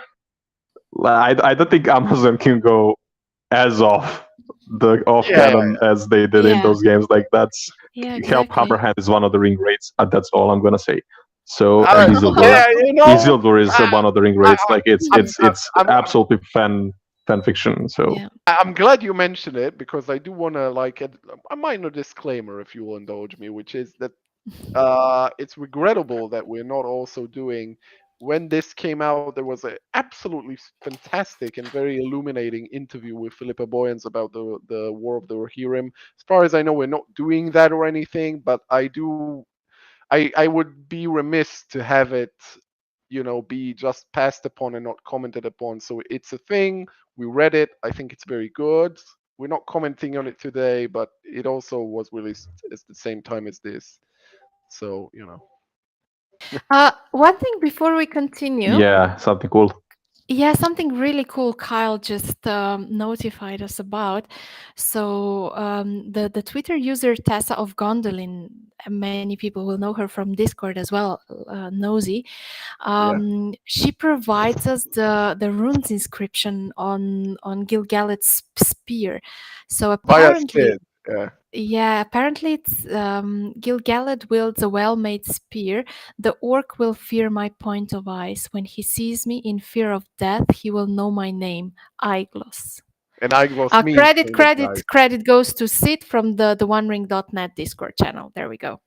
I don't think Amazon can go as off Yeah, canon as they did in Yeah, those games. Like that's yeah, Help exactly. Hammerhand is one of the ring rates. That's all I'm gonna say. So and uh, yeah, Isildur is I, one of the ring I, rates. Like it's I'm, it's I'm, it's I'm, absolutely fan fiction. So Yeah. I'm glad you mentioned it because I do want to like a minor disclaimer, if you will indulge me, which is that it's regrettable that we're not also doing when this came out, there was an absolutely fantastic and very illuminating interview with Philippa Boyens about the War of the Rohirrim. As far as I know, we're not doing that or anything, but I would be remiss to have it, be just passed upon and not commented upon. So it's a thing. We read it. I think it's very good. We're not commenting on it today, but it also was released at the same time as this. So, One thing before we continue. Yeah, something cool. Yeah, something really cool Kyle just notified us about. So the Twitter user Tessa of Gondolin, many people will know her from Discord as well, Nosy. yeah. She provides us the runes inscription on Gil-galad's spear. So Via apparently, Sid. Yeah. yeah, apparently it's Gil-galad wields a well-made spear. The orc will fear my point of eyes. When he sees me in fear of death, he will know my name, Aiglos. And Iglos means Credit, King of credit, Night. credit goes to Sid from the OneRing.net Discord channel. There we go.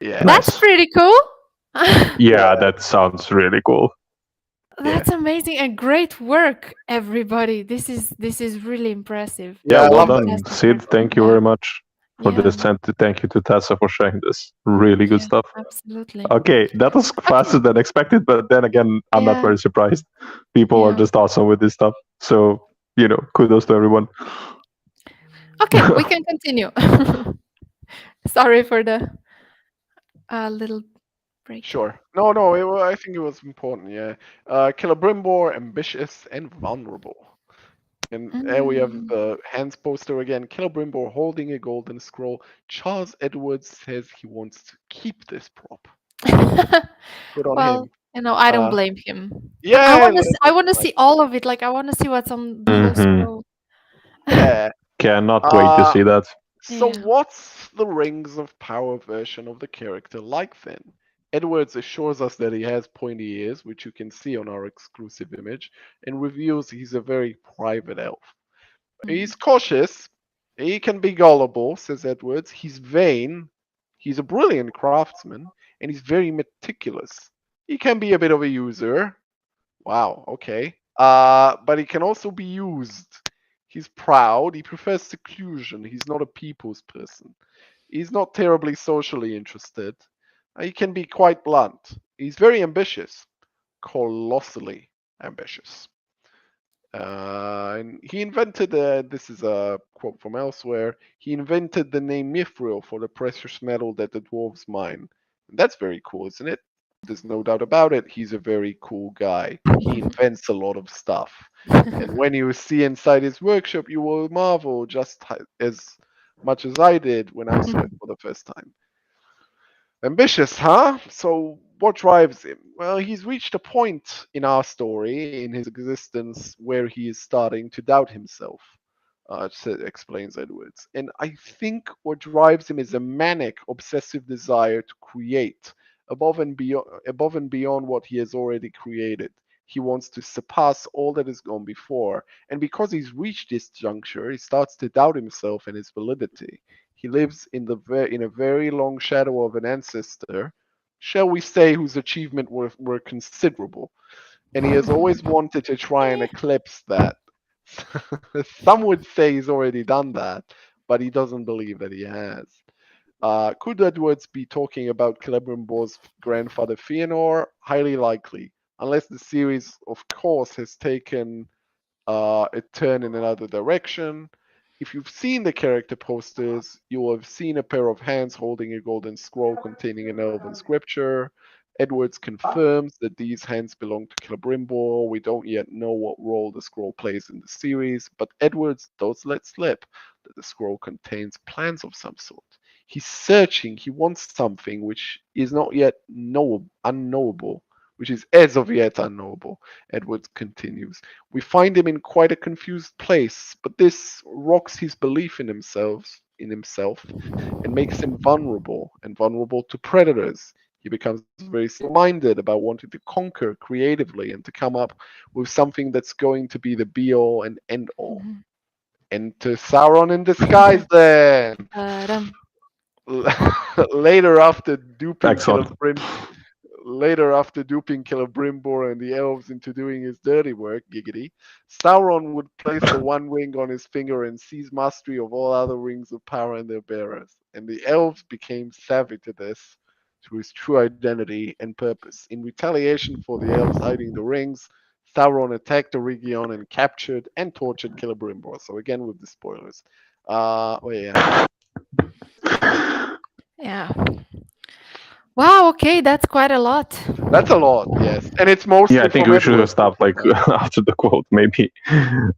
Yeah. That's Nice. pretty cool. Yeah, that sounds really cool. That's amazing and great work, everybody. This is really impressive. Yeah, Yeah, I well love that. done, Fantastic Sid. work. Thank you Yeah, very much for yeah, this, and thank you to Tessa for sharing this. Really good yeah, stuff. absolutely. Okay, that was faster Okay, than expected, but then again, I'm not yeah, very surprised. People are yeah. just awesome with this stuff. So, kudos to everyone. Okay, we can continue. Sorry for the little break there. Sure. No, no, I think it was important, yeah. Celebrimbor, ambitious and vulnerable. And there we have Mm. the hands poster again. Celebrimbor holding a golden scroll. Charles Edwards says he wants to keep this prop. Good on Well, him. I don't Uh, blame him. I yeah, want to. I that's want to fine. see all of it. Like I want to see what's on the whole Hmm. scroll. Yeah. Cannot wait to Uh, see that. so Yeah. what's the Rings of Power version of the character like then? Edwards assures us that he has pointy ears, which you can see on our exclusive image, and reveals he's a very private elf. Mm. He's cautious. He can be gullible, says Edwards. He's vain. He's a brilliant craftsman, and he's very meticulous. He can be a bit of a user. Wow, okay. But he can also be used. He's proud. He prefers seclusion. He's not a people's person. He's not terribly socially interested. He can be quite blunt. He's very ambitious, colossally ambitious. And he invented, this is a quote from elsewhere, he invented the name mithril for the precious metal that the dwarves mine. And that's very cool, isn't it? There's no doubt about it. He's a very cool guy. He invents a lot of stuff. And when you see inside his workshop, you will marvel just as much as I did when I saw it for the first time. Ambitious, huh? So what drives him? Well, he's reached a point in our story, in his existence, where he is starting to doubt himself, explains Edwards. And I think what drives him is a manic, obsessive desire to create above and beyond what he has already created. He wants to surpass all that has gone before. And because he's reached this juncture, he starts to doubt himself and his validity. He lives in a very long shadow of an ancestor, shall we say, whose achievement were considerable, and he has always wanted to try and eclipse that. Some would say he's already done that, but he doesn't believe that he has. Could Edwards be talking about Celebrimbor's grandfather Fëanor? Highly likely, unless the series, of course, has taken a turn in another direction. If you've seen the character posters, you will have seen a pair of hands holding a golden scroll containing an elven scripture. Edwards confirms that these hands belong to Celebrimbor. We don't yet know what role the scroll plays in the series, but Edwards does let slip that the scroll contains plans of some sort. He's searching, he wants something which is not yet unknowable, which is as of yet unknowable, Edwards continues. We find him in quite a confused place, but this rocks his belief in himself and makes him vulnerable and vulnerable to predators. He becomes very minded about wanting to conquer creatively and to come up with something that's going to be the be all and end all. Mhm. Enter Sauron in disguise then. Dum. Later, after duping Excellent. Celebrim, Later, after duping Celebrimbor and the elves into doing his dirty work, giggity, Sauron would place the One Ring on his finger and seize mastery of all other rings of power and their bearers. And the elves became savvy to this, to his true identity and purpose. In retaliation for the elves hiding the rings, Sauron attacked the region and captured and tortured Celebrimbor. So again with the spoilers. Well, yeah. Yeah. Wow. Okay, that's quite a lot. That's a lot, yes. And it's Yeah, mostly I think from we should have Edward's stopped like perspective. after the quote, maybe.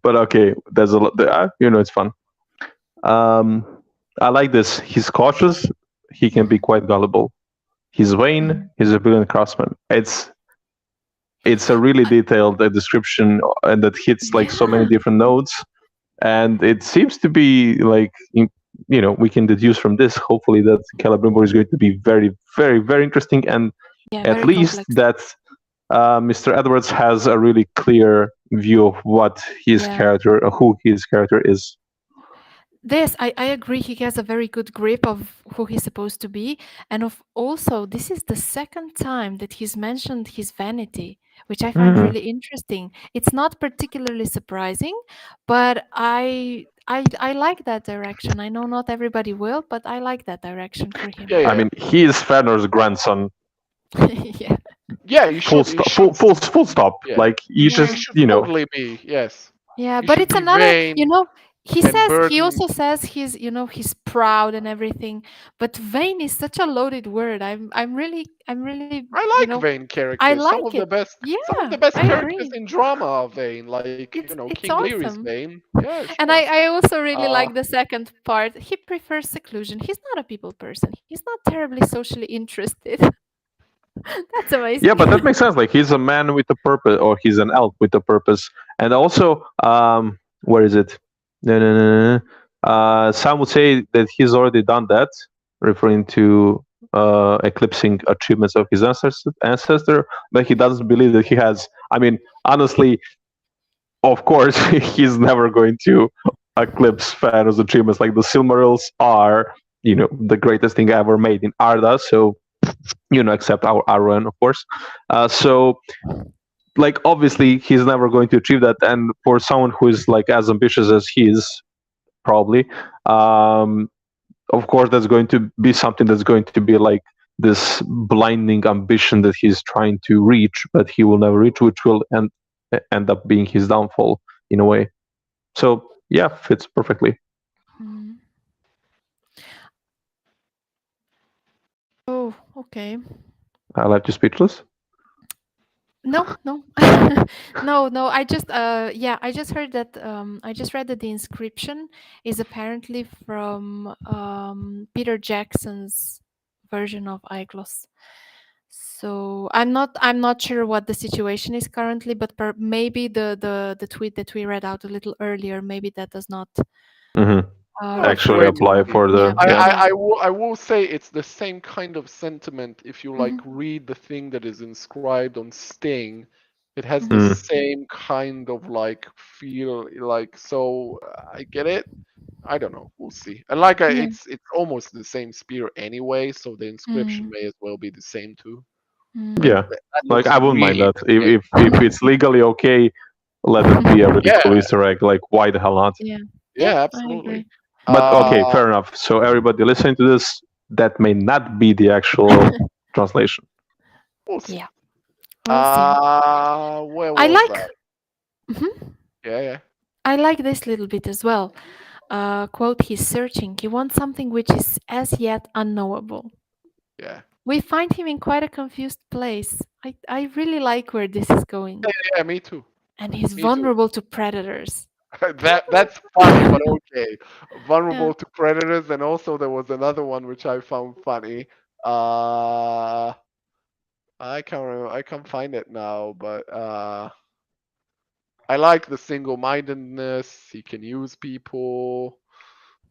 But okay, there's a lot. It's fun. Um, I like this. He's cautious. He can be quite gullible. He's vain. He's a brilliant craftsman. It's a really detailed description, and that hits like so many Yeah. different notes. And it seems to be like we can deduce from this, hopefully, that Celebrimbor is going to be very, very, very interesting, and Yeah. at Very least complex. that Mr. Edwards has a really clear view of what his Yeah. character, who his character is. This, I agree. He has a very good grip of who he's supposed to be, and of also this is the second time that he's mentioned his vanity, which I find Mm. really interesting. It's not particularly surprising, but I like that direction. I know not everybody will, but I like that direction for him. Yeah, I yeah. mean, he is Fëanor's grandson. Yeah. Yeah, you Full should. You stop. should. Full stop. Yeah. Like you He Yeah. just, should totally be. Yes. Yeah, He but should it's be another, vain and he burden. also says he's proud and everything, but vain is such a loaded word. I'm really, I like vain I characters. like it. Some of Yeah, the best I characters agree. in drama are vain. Like It's King Lear is awesome. vain. Yeah, And sure. I also really Uh, like the second part. He prefers seclusion. He's not a people person. He's not terribly socially interested. That's Yeah, amazing. but that makes sense. Like he's a man with a purpose, or he's an elf with a purpose. And also, where is it? No, no, no, no, no. Some would say that he's already done that, referring to eclipsing achievements of his ancestor. But he doesn't believe that he has. I mean, honestly, of course, he's never going to eclipse Pharaoh's achievements. Like the Silmarils are, the greatest thing ever made in Arda. So, except our Arwen, of course. So, like, obviously, he's never going to achieve that. And for someone who is like as ambitious as he is, probably, of course, that's going to be something that's going to be like this blinding ambition that he's trying to reach, but he will never reach, which will end up being his downfall in a way. So yeah, fits perfectly. Mhm. Oh, okay. I left you speechless. No, no, no. I just heard that. I just read that the inscription is apparently from Peter Jackson's version of Aiglos. So I'm not sure what the situation is currently, but maybe the tweet that we read out a little earlier, maybe that does not Mm-hmm. we'll have to Actually wait and apply see. for Yeah, the yeah. yeah. I will say it's the same kind of sentiment if you like Mhm, read the thing that is inscribed on Sting. It has the mhm, Mm. same kind of like feel, like so. I get it. I don't know. We'll see. And like yeah, it's almost the same spear anyway, so the inscription mm, may as well be the same too. Like mm. Yeah, that like looks I wouldn't mind really that legit. if it's legally okay, let it be a really Yeah, cool Easter egg. Like why the hell not? Yeah, yeah. yeah, I absolutely. agree. But okay, Uh, fair enough. So everybody listening to this, that may not be the actual translation. we'll see. Yeah, we'll see. Where I was I? like. Mhm. Yeah, yeah, I like this little bit as well. Quote, he's searching. He wants something which is as yet unknowable. yeah. We find him in quite a confused place. I really like where this is going. Yeah, me too. And he's Me too. vulnerable to predators. That's funny, but okay. Yeah. Vulnerable to predators, and also there was another one which I found funny. Uh, I can't remember, I can't find it now, but I like the single-mindedness. He can use people.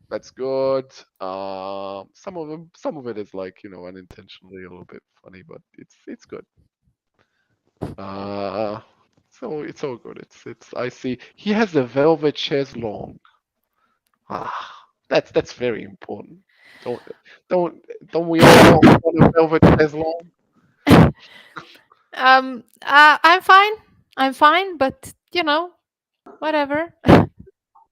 That's good. Some of it is like unintentionally a little bit funny, but it's good. Uh, so it's all good. It's. I see. He has a velvet chaise longue. Ah, that's very important. Don't don't don't we all want a velvet chaise longue? I'm fine. I'm fine, but whatever.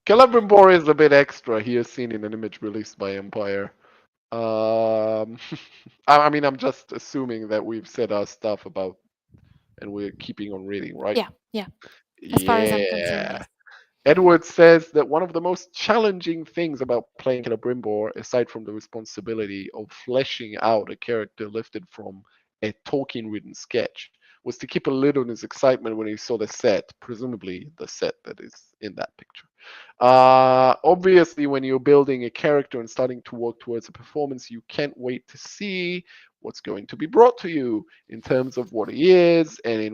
Celebrimbor is a bit extra here, seen in an image released by Empire. Um, I mean, I'm just assuming that we've said our stuff about, and we're keeping on reading, right? Yeah, yeah. As far as I'm concerned, Yeah. yes. Edwards says that one of the most challenging things about playing Celebrimbor, aside from the responsibility of fleshing out a character lifted from a Tolkien-written sketch, was to keep a lid on his excitement when he saw the set, presumably the set that is in that picture. Obviously, when you're building a character and starting to work towards a performance, you can't wait to see what's going to be brought to you in terms of what he is and in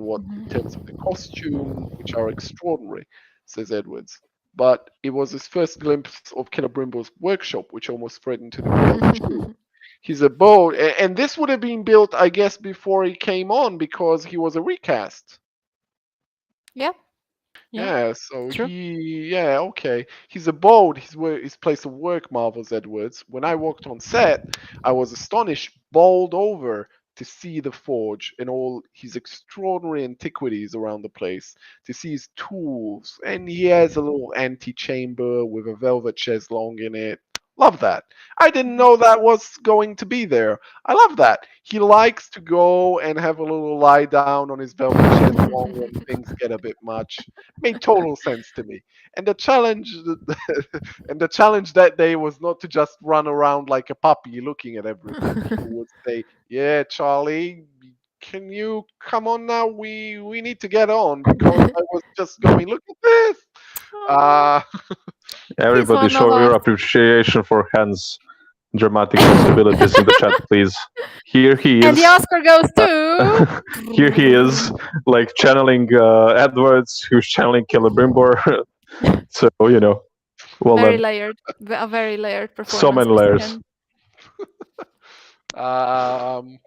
terms of the costume, which are extraordinary, says Edwards. But it was his first glimpse of Celebrimbor's workshop, which almost threatened to derail the shoot. He's a boat, and this would have been built, I guess, before he came on because he was a recast. Yeah, yeah, Yeah, so true. yeah, okay. He's a bold, his place of work, marvels Edwards. When I walked on set, I was astonished, bowled over to see the forge and all his extraordinary antiquities around the place, to see his tools. And he has a little antechamber with a velvet chaise longue in it. Love that. I didn't know that was going to be there. I love that. He likes to go and have a little lie down on his velvet chaise longue when things get a bit much. Made total sense to me. And the challenge, and the challenge that day was not to just run around like a puppy looking at everything. People would say, "Yeah, Charlie, can you come on now? We need to get on because I was just going. Look at this." Aw, Uh, he's Everybody one of show your us. appreciation for Hans' dramatic sensibilities in the chat, please. Here he And the is. Oscar goes to. Here he is, like channeling Edwards, who's channeling Celebrimbor. So, well Very done. layered, a very layered So performance, many Mr. layers. Ken. um,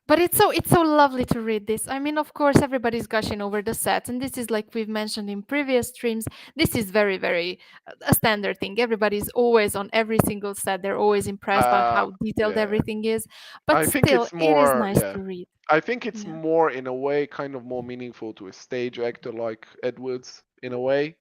But it's so lovely to read this. I mean, of course, everybody's gushing over the sets, and this is like we've mentioned in previous streams. This is very, very a standard thing. Everybody's always on every single set. They're always impressed by how detailed yeah. everything is. But I think still, it's it is more, nice yeah. to read. I think it's Yeah, more, in a way, kind of more meaningful to a stage actor like Edwards, in a way,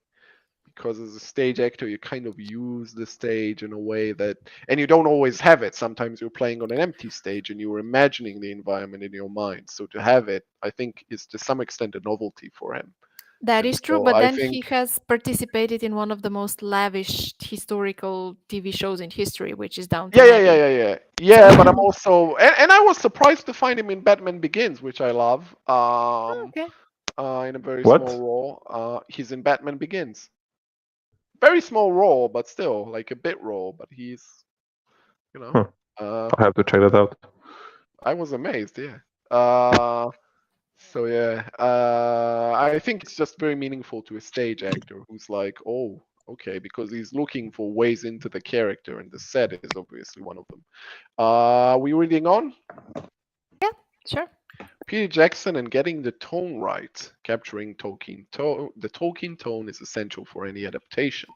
because as a stage actor, you kind of use the stage in a way that, and you don't always have it. Sometimes you're playing on an empty stage and you're imagining the environment in your mind. So to have it, I think, is to some extent a novelty for him. that And is true. so But I then he think, has participated in one of the most lavish historical TV shows in history, which is yeah, Downton yeah, yeah, Abbey. yeah, yeah, So, yeah. But I'm also, and I was surprised to find him in Batman Begins, which I love. okay. In a very small What? role. He's in Batman Begins. Very small role, but still like a bit role. But he's, you know, Huh. uh, I'll have to check that out. I was amazed. Yeah. Uh, so yeah, I think it's just very meaningful to a stage actor who's like, oh, okay, because he's looking for ways into the character, and the set is obviously one of them. We reading on? Yeah, sure. Peter Jackson and getting the tone right, capturing Tolkien tone. The Tolkien tone is essential for any adaptation.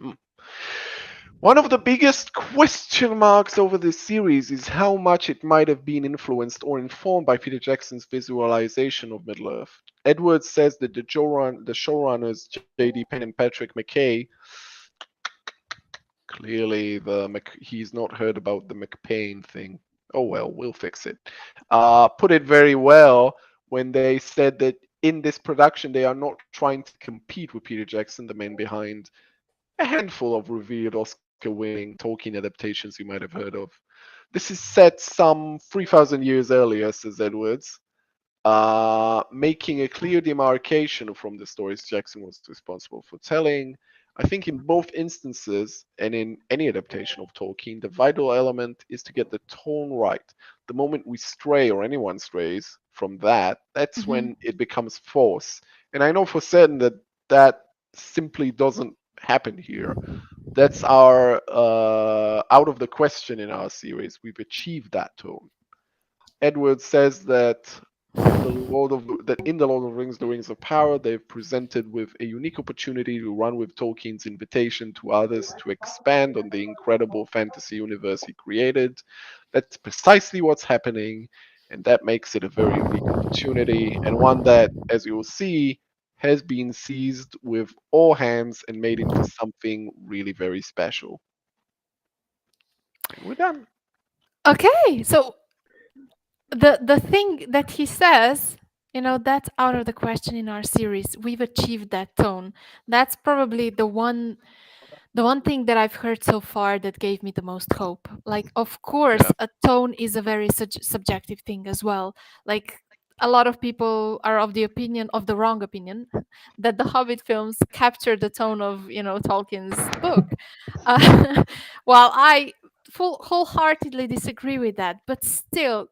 Hmm. One of the biggest question marks over this series is how much it might have been influenced or informed by Peter Jackson's visualization of Middle Earth. Edwards says that the showrunners J.D. Penn and Patrick McKay, clearly he's not heard about the McPain thing. Oh well, we'll fix it. Put it very well when they said that in this production they are not trying to compete with Peter Jackson, the man behind a handful of revered Oscar-winning Tolkien adaptations you might have heard of. This is set some 3,000 years earlier, says Edwards, making a clear demarcation from the stories Jackson was responsible for telling. I think in both instances, and in any adaptation of Tolkien, the vital element is to get the tone right. The moment we stray, or anyone strays from that, that's Hmm. when it becomes false. And I know for certain that that simply doesn't happen here. That's our out of the question in our series. We've achieved that tone. Edwards says that in the Lord of the Rings, the Rings of Power, they've presented with a unique opportunity to run with Tolkien's invitation to others to expand on the incredible fantasy universe he created. That's precisely what's happening, and that makes it a very unique opportunity, and one that, as you will see, has been seized with all hands and made into something really very special. And we're done. Okay, so the thing that he says, that's out of the question in our series. We've achieved that tone. That's probably the one thing that I've heard so far that gave me the most hope. Like, of course, Yeah. a tone is a very subjective thing as well. Like, a lot of people are of the wrong opinion, that the Hobbit films capture the tone of, Tolkien's book. Uh, while I wholeheartedly disagree with that, but still,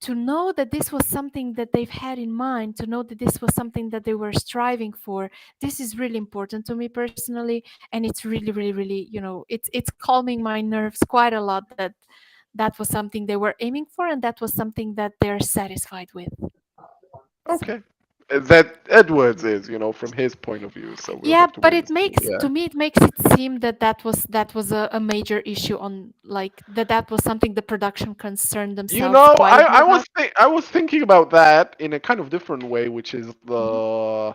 to know that this was something that they've had in mind, to know that this was something that they were striving for, this is really important to me personally, and it's really, really, really, it's calming my nerves quite a lot that that was something they were aiming for, and that was something that they're satisfied with. So Okay. That Edwards is, from his point of view. So we'll yeah, have to but wait and see. Yeah. it makes it seem that that was a major issue, on like that was something the production concerned themselves quite a bit about. I was thinking about that in a kind of different way, which is Hmm.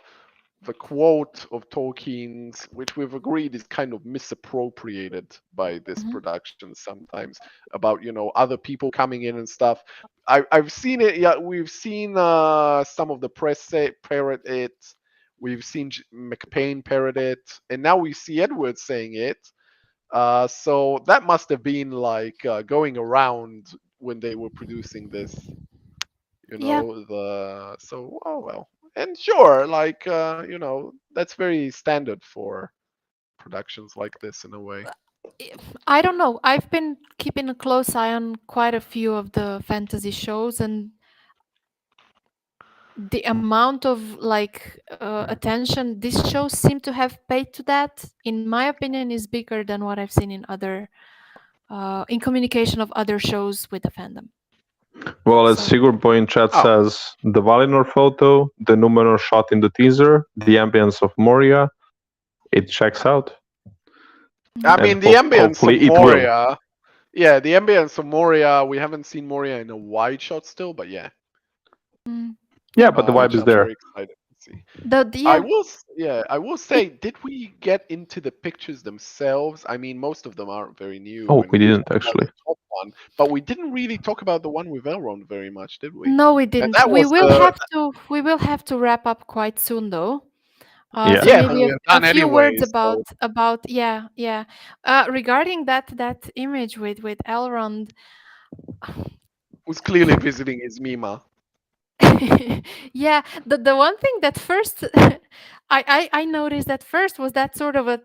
the quote of Tolkien's, which we've agreed is kind of misappropriated by this Hmm. production sometimes, about other people coming in and stuff. I've seen it. Yeah, we've seen some of the press say parrot it. We've seen McPain parrot it, and now we see Edwards saying it. So that must have been like going around when they were producing this, Yeah. the so oh well. And sure, like that's very standard for productions like this in a way. I I don't know. I've been keeping a close eye on quite a few of the fantasy shows, and the amount of like attention these shows seem to have paid to that, in my opinion, is bigger than what I've seen in other in communication of other shows with the fandom. Well, as So Sigurd in chat Oh, says, the Valinor photo, the Numenor shot in the teaser, the ambience of Moria, it checks out, I mhm. and mean the ambience of hopefully it will. Moria. Yeah, the ambience of Moria. We haven't seen Moria in a wide shot still, but yeah, Mm, Yeah, yeah, but the vibe which is I'm very there. excited to see. yeah, I will it say, did we get into the pictures themselves? I mean, most of them aren't very new, Oh, and we we didn't talked about actually. the top one, but we didn't really talk about the one with Elrond very much, did we? no, we And didn't. that We was will the have to wrap up quite soon though. Yeah. So yeah, and maybe we a, have a done few anyway. words So about yeah. Regarding that image with Elrond. who's clearly visiting his Mima. Yeah, the one thing that first I noticed at first was that sort of a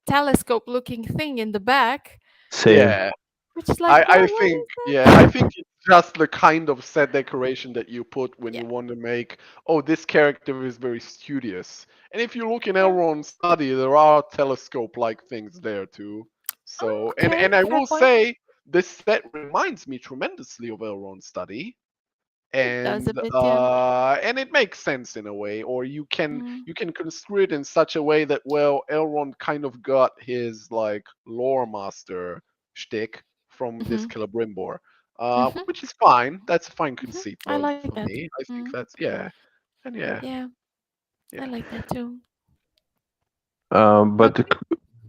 telescope looking thing in the back, Same. Yeah, which is like, what is I that? think it's just the kind of set decoration that you put when Yeah. you want to make, oh, this character is very studious. And if you look in Yeah. Elrond's study, there are telescope-like things there too. So, Okay, and I fair will point. say this set reminds me tremendously of Elrond's study, It does a bit, yeah. and it makes sense in a way, or Mm, you can construe it in such a way that, well, Elrond kind of got his like lore master shtick from this mhm, Celebrimbor, mhm, which is fine. That's a fine mhm. conceit I like for that. me. I think Mm, that's yeah, and yeah, yeah, I yeah. like that too. But Okay.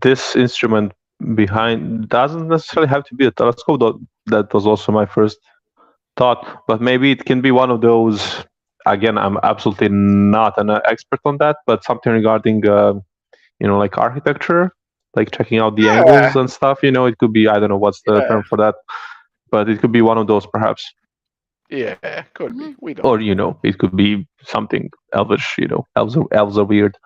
this instrument behind doesn't necessarily have to be a telescope. Though that was also my first thought. But maybe it can be one of those. Again, I'm absolutely not an expert on that, but something regarding like architecture, like checking out the Yeah, angles and stuff. It could be, I don't know what's the yeah, term for that, but it could be one of those perhaps. yeah. Could be. Mhm. We don't Or know. it could be something elvish. Elves are weird.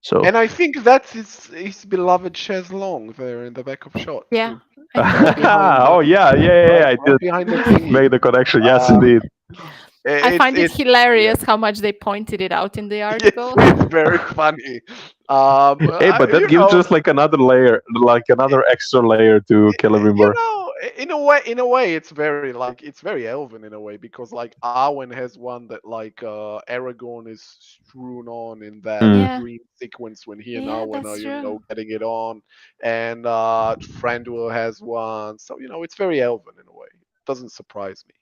So And I think that's his beloved chaise longue there in the back of shot Yeah, too, I think right so. behind oh yeah, yeah, yeah, yeah, I right did behind the thingy. make the connection. Yes, Uh, indeed. I find it it's yeah, hilarious how much they pointed it out in the yes, article. it's very funny. Hey, but that gives just like another layer, like it, another extra layer to Celebrimbor. in a way, it's very like it's very elven in a way because like Arwen has one that like Aragorn is strewn on in that Mm. Yeah, dream sequence when he and yeah, Arwen are that's true. getting it on, and Thranduil has one, so it's very elven in a way. Doesn't surprise me.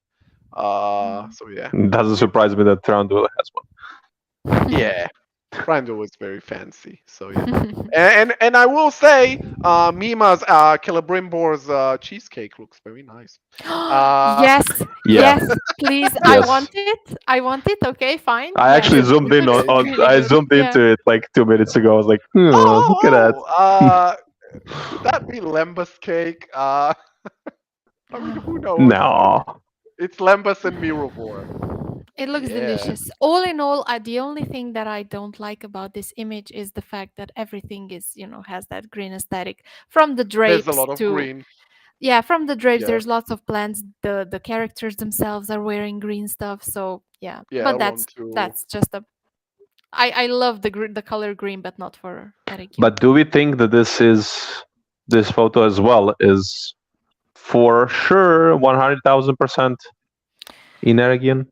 So yeah, It doesn't surprise me that Thranduil has one. yeah. Thranduil was very fancy. So yeah. And I will say, Mima's Celebrimbor's cheesecake looks very nice. Uh, Yes, Yeah. yes, please. I Yes. want it. I want it. Okay, fine. I Yes, actually zoomed it in looks on really I good. zoomed Yeah. into it like 2 minutes ago. I was like, look at that. could that be Lembas cake? I mean, who knows? No. It's Lembas and Mirovor. It looks Yeah. delicious. All in all, the only thing that I don't like about this image is the fact that everything is, has that green aesthetic. From the There's a drapes lot of to, green. yeah, from the drapes, Yeah. there's lots of plants. The characters themselves are wearing green stuff. So yeah, Yeah, but Elrond that's too. that's just a. I love the color green, but not for Eregion. But do we think that this photo as well is for sure 100,000% in Eregion?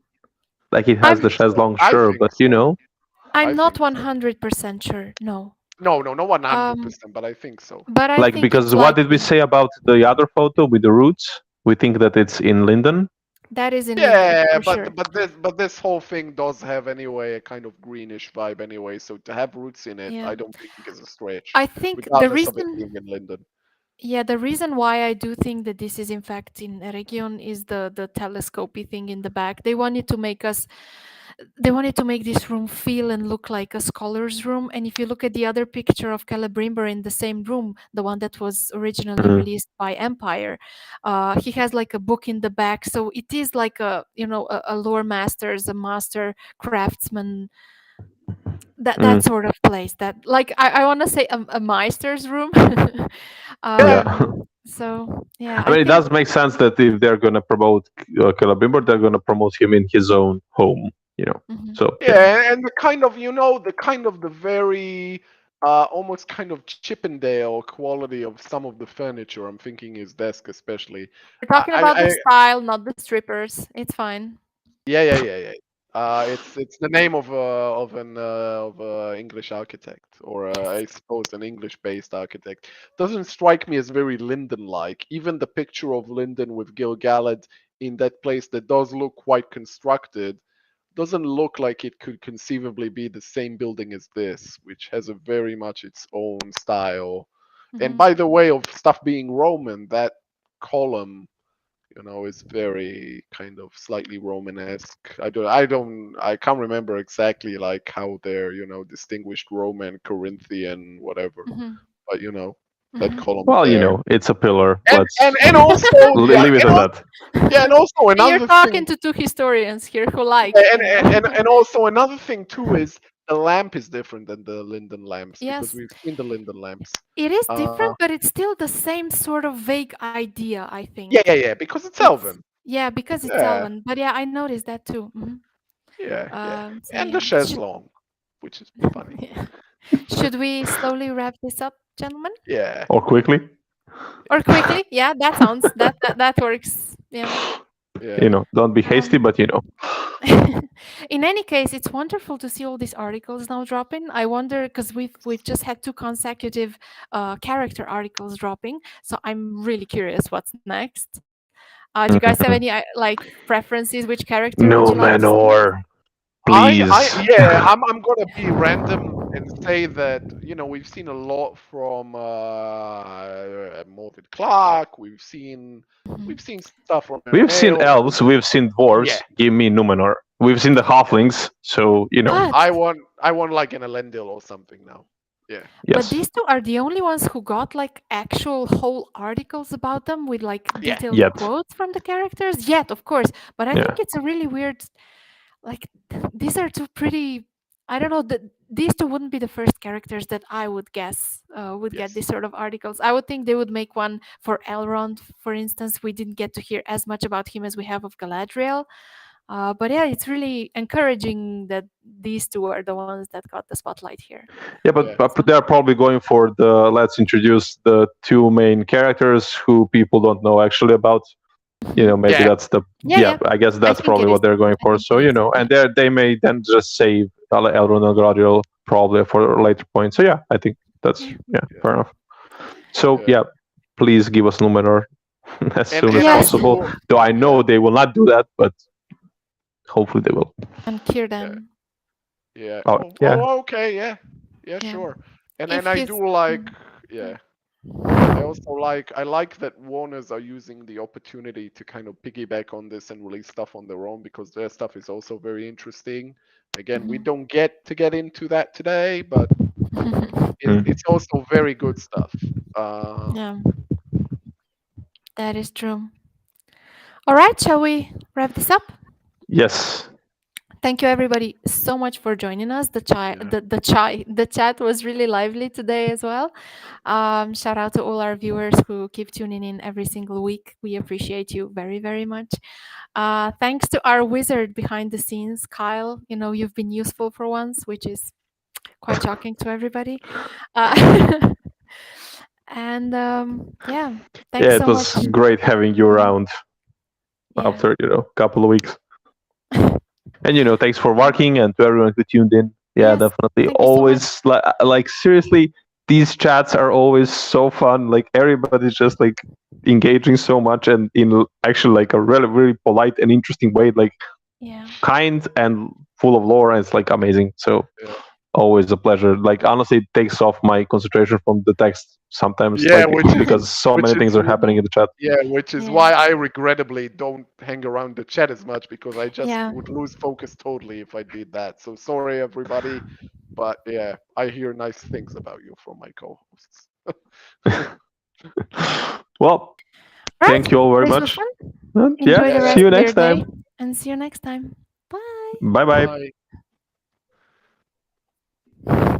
Like it I has I'm the think so. Chaiselong, I sure, think but so. I I'm not think so. 100% sure. No. No, no, not Um, 100%, but I think so. but I like think because it's what did we likely. say about the other photo with the roots? We think that it's in Linden. That is in Linden Yeah, for sure. but this whole thing does have anyway a kind of greenish vibe anyway. So to have roots in it, Yeah. I don't think is a stretch, I think the regardless of it being reason in Linden. Yeah, the reason why I do think that this is in fact in Eregion is the telescopy thing in the back. They wanted to make this room feel and look like a scholar's room. And if you look at the other picture of Celebrimbor in the same room, the one that was originally Mm, released by Empire, he has like a book in the back. So it is like a lore master's, a master craftsman, that mm, sort of place, that like I want to say a meister's room. yeah. So yeah, I I mean, it think. does make sense that if they're going to promote Celebrimbor, they're going to promote him in his own home, you know. Mhm, So, yeah. mhm. Yeah, and the very almost kind of Chippendale quality of some of the furniture. I'm thinking his desk especially. We're talking about the I style, not the strippers. It's fine. yeah. It's the name of an English architect, or Yes. I suppose an English-based architect. Doesn't strike me as very Linden-like. Even the picture of Linden with Gil-galad in that place that does look quite constructed doesn't look like it could conceivably be the same building as this, which has a very much its own style. And Mhm, by the way, of stuff being Roman, that column is very kind of slightly Romanesque. I can't remember exactly like how they're, distinguished Roman, Corinthian, whatever. mhm, But that mhm. column Well, there. it's a pillar. And Let's and also yeah, leave it at that. and also And you're another talking thing, to two historians here who like, yeah, and also another thing too is the lamp is different than the Linden lamps because Yes, we've seen the Linden lamps. it is Uh, different, but it's still the same sort of vague idea, I yeah, think. because it's It's Elven. Yeah, because it's Yeah, Elven. But yeah, I noticed that too. Mhm. yeah. So And the yeah. chaise-longue, which is funny. Yeah. Should we slowly wrap this up, gentlemen? Yeah. Or quickly. Or quickly? Yeah, that sounds that works. Yeah. Yeah. Don't be hasty, Um, but in any case, it's wonderful to see all these articles now dropping. I wonder because we've just had two consecutive character articles dropping, so I'm really curious what's next. Do you guys have any Mm, like preferences? Which character would you like to see next? Numenor, I please. yeah, I'm gonna be random and say that we've seen a lot from Morvid Clark. Mhm. We've seen stuff from We've seen Mail. elves, we've seen Yeah, dwarves. Give me Numenor. We've seen the halflings, so But I want like an Elendil or something now. Yeah, but yes. these two are the only ones who got like actual whole articles about them with like yeah, detailed Yet, quotes from the characters. Yet, of course, but I yeah. think it's a really weird. Like these are two pretty. I don't know that these two wouldn't be the first characters that I would guess would get yes. this sort of articles. I would think they would make one for Elrond, for instance. We didn't get to hear as much about him as we have of Galadriel. But yeah, it's really encouraging that these two are the ones that got the spotlight here. Yeah, Yeah, but they're probably going for the let's introduce the two main characters who people don't know actually about. Mhm. Maybe yeah, that's the Yeah, yeah. I guess I that's think probably it is. what they're going I for. think So it is. Yeah. and they may then just save Elrond and Galadriel probably for a later point. So yeah, I think that's Yeah. yeah, yeah, fair enough. So yeah. yeah, please give us Numenor. as And soon as Yes. possible. Though I know they will not do that, but hopefully they will. And cure them. Yeah. Oh, Oh, yeah. oh, okay. Yeah. Yeah, Yeah. sure. And If I he's do like, yeah. yeah. I like that Warners are using the opportunity to kind of piggyback on this and release stuff on their own because their stuff is also very interesting. Again, we don't get to get into that today, but it's also very good stuff. Yeah, that is true. All right, shall we wrap this up? Yes. Thank you everybody so much for joining us. Yeah. The chat was really lively today as well. Shout out to all our viewers who keep tuning in every single week. We appreciate you very, very much. Thanks to our wizard behind the scenes, Kyle. You know, you've been useful for once, which is quite shocking to everybody. And yeah, thanks Yeah, it so much. was great having you around Yeah. after a couple of weeks. And thanks for working and to everyone who tuned in. Yeah, Yes, definitely. thank you so much. Always like seriously, these chats are always so fun. Like everybody's just like engaging so much and in actually like a really, really polite and interesting way, like Yeah. kind and full of lore, and it's like amazing. So Yeah. always a pleasure. Like honestly, it takes off my concentration from the text sometimes, Yeah, like because so many things are happening in the chat. Yeah, which is Yeah. why I regrettably don't hang around the chat as much because I just Yeah. would lose focus totally if I did that. So sorry, everybody, but yeah, I hear nice things about you from my co-hosts. Well, Right. thank you all very This was much. fun. And Enjoy the yeah, rest see you of your next day time. and see you next time. Bye. Bye bye. Bye.